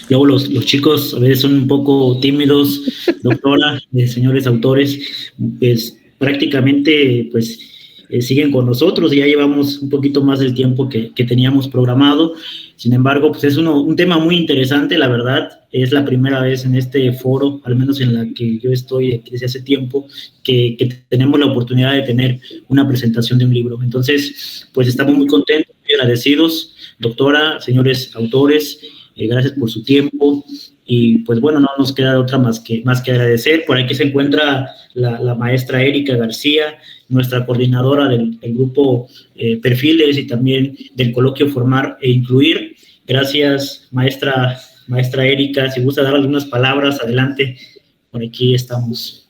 Luego los chicos a veces son un poco tímidos, doctora, señores autores, pues prácticamente pues siguen con nosotros y ya llevamos un poquito más del tiempo que teníamos programado. Sin embargo, pues es un tema muy interesante, la verdad. Es la primera vez en este foro, al menos en la que yo estoy desde hace tiempo, que tenemos la oportunidad de tener una presentación de un libro. Entonces, pues estamos muy contentos, muy agradecidos, doctora, señores autores, gracias por su tiempo. Y pues bueno, no nos queda otra más que agradecer. Por aquí se encuentra la maestra Erika García, nuestra coordinadora del grupo Perfiles y también del coloquio Formar e Incluir. Gracias, maestra Erika. Si gusta dar algunas palabras, adelante. Por aquí estamos.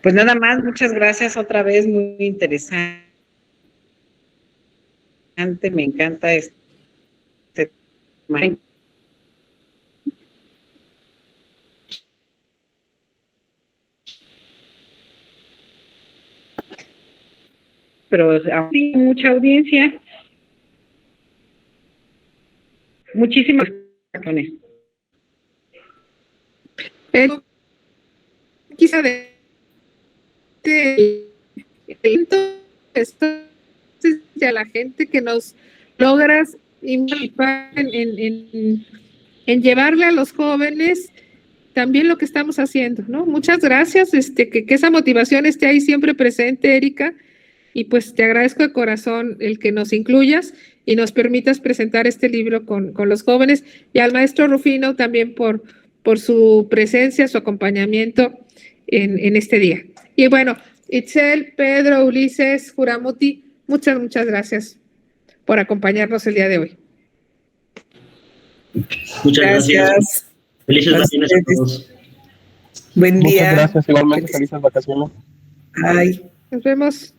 Pues nada más, muchas gracias otra vez, muy interesante. Me encanta este tema. Pero aún hay mucha audiencia. Muchísimas gracias. Quizá a la gente que nos logras invitar en llevarle a los jóvenes también lo que estamos haciendo, ¿no? Muchas gracias, que esa motivación esté ahí siempre presente, Erika, y pues te agradezco de corazón el que nos incluyas y nos permitas presentar este libro con los jóvenes, y al maestro Rufino también por su presencia, su acompañamiento en este día. Y bueno, Itzel, Pedro, Ulises, Juramuti, muchas gracias por acompañarnos el día de hoy. Muchas gracias. Felices vacaciones a todos. Buen día. Muchas gracias, igualmente felices vacaciones. Ay. Nos vemos.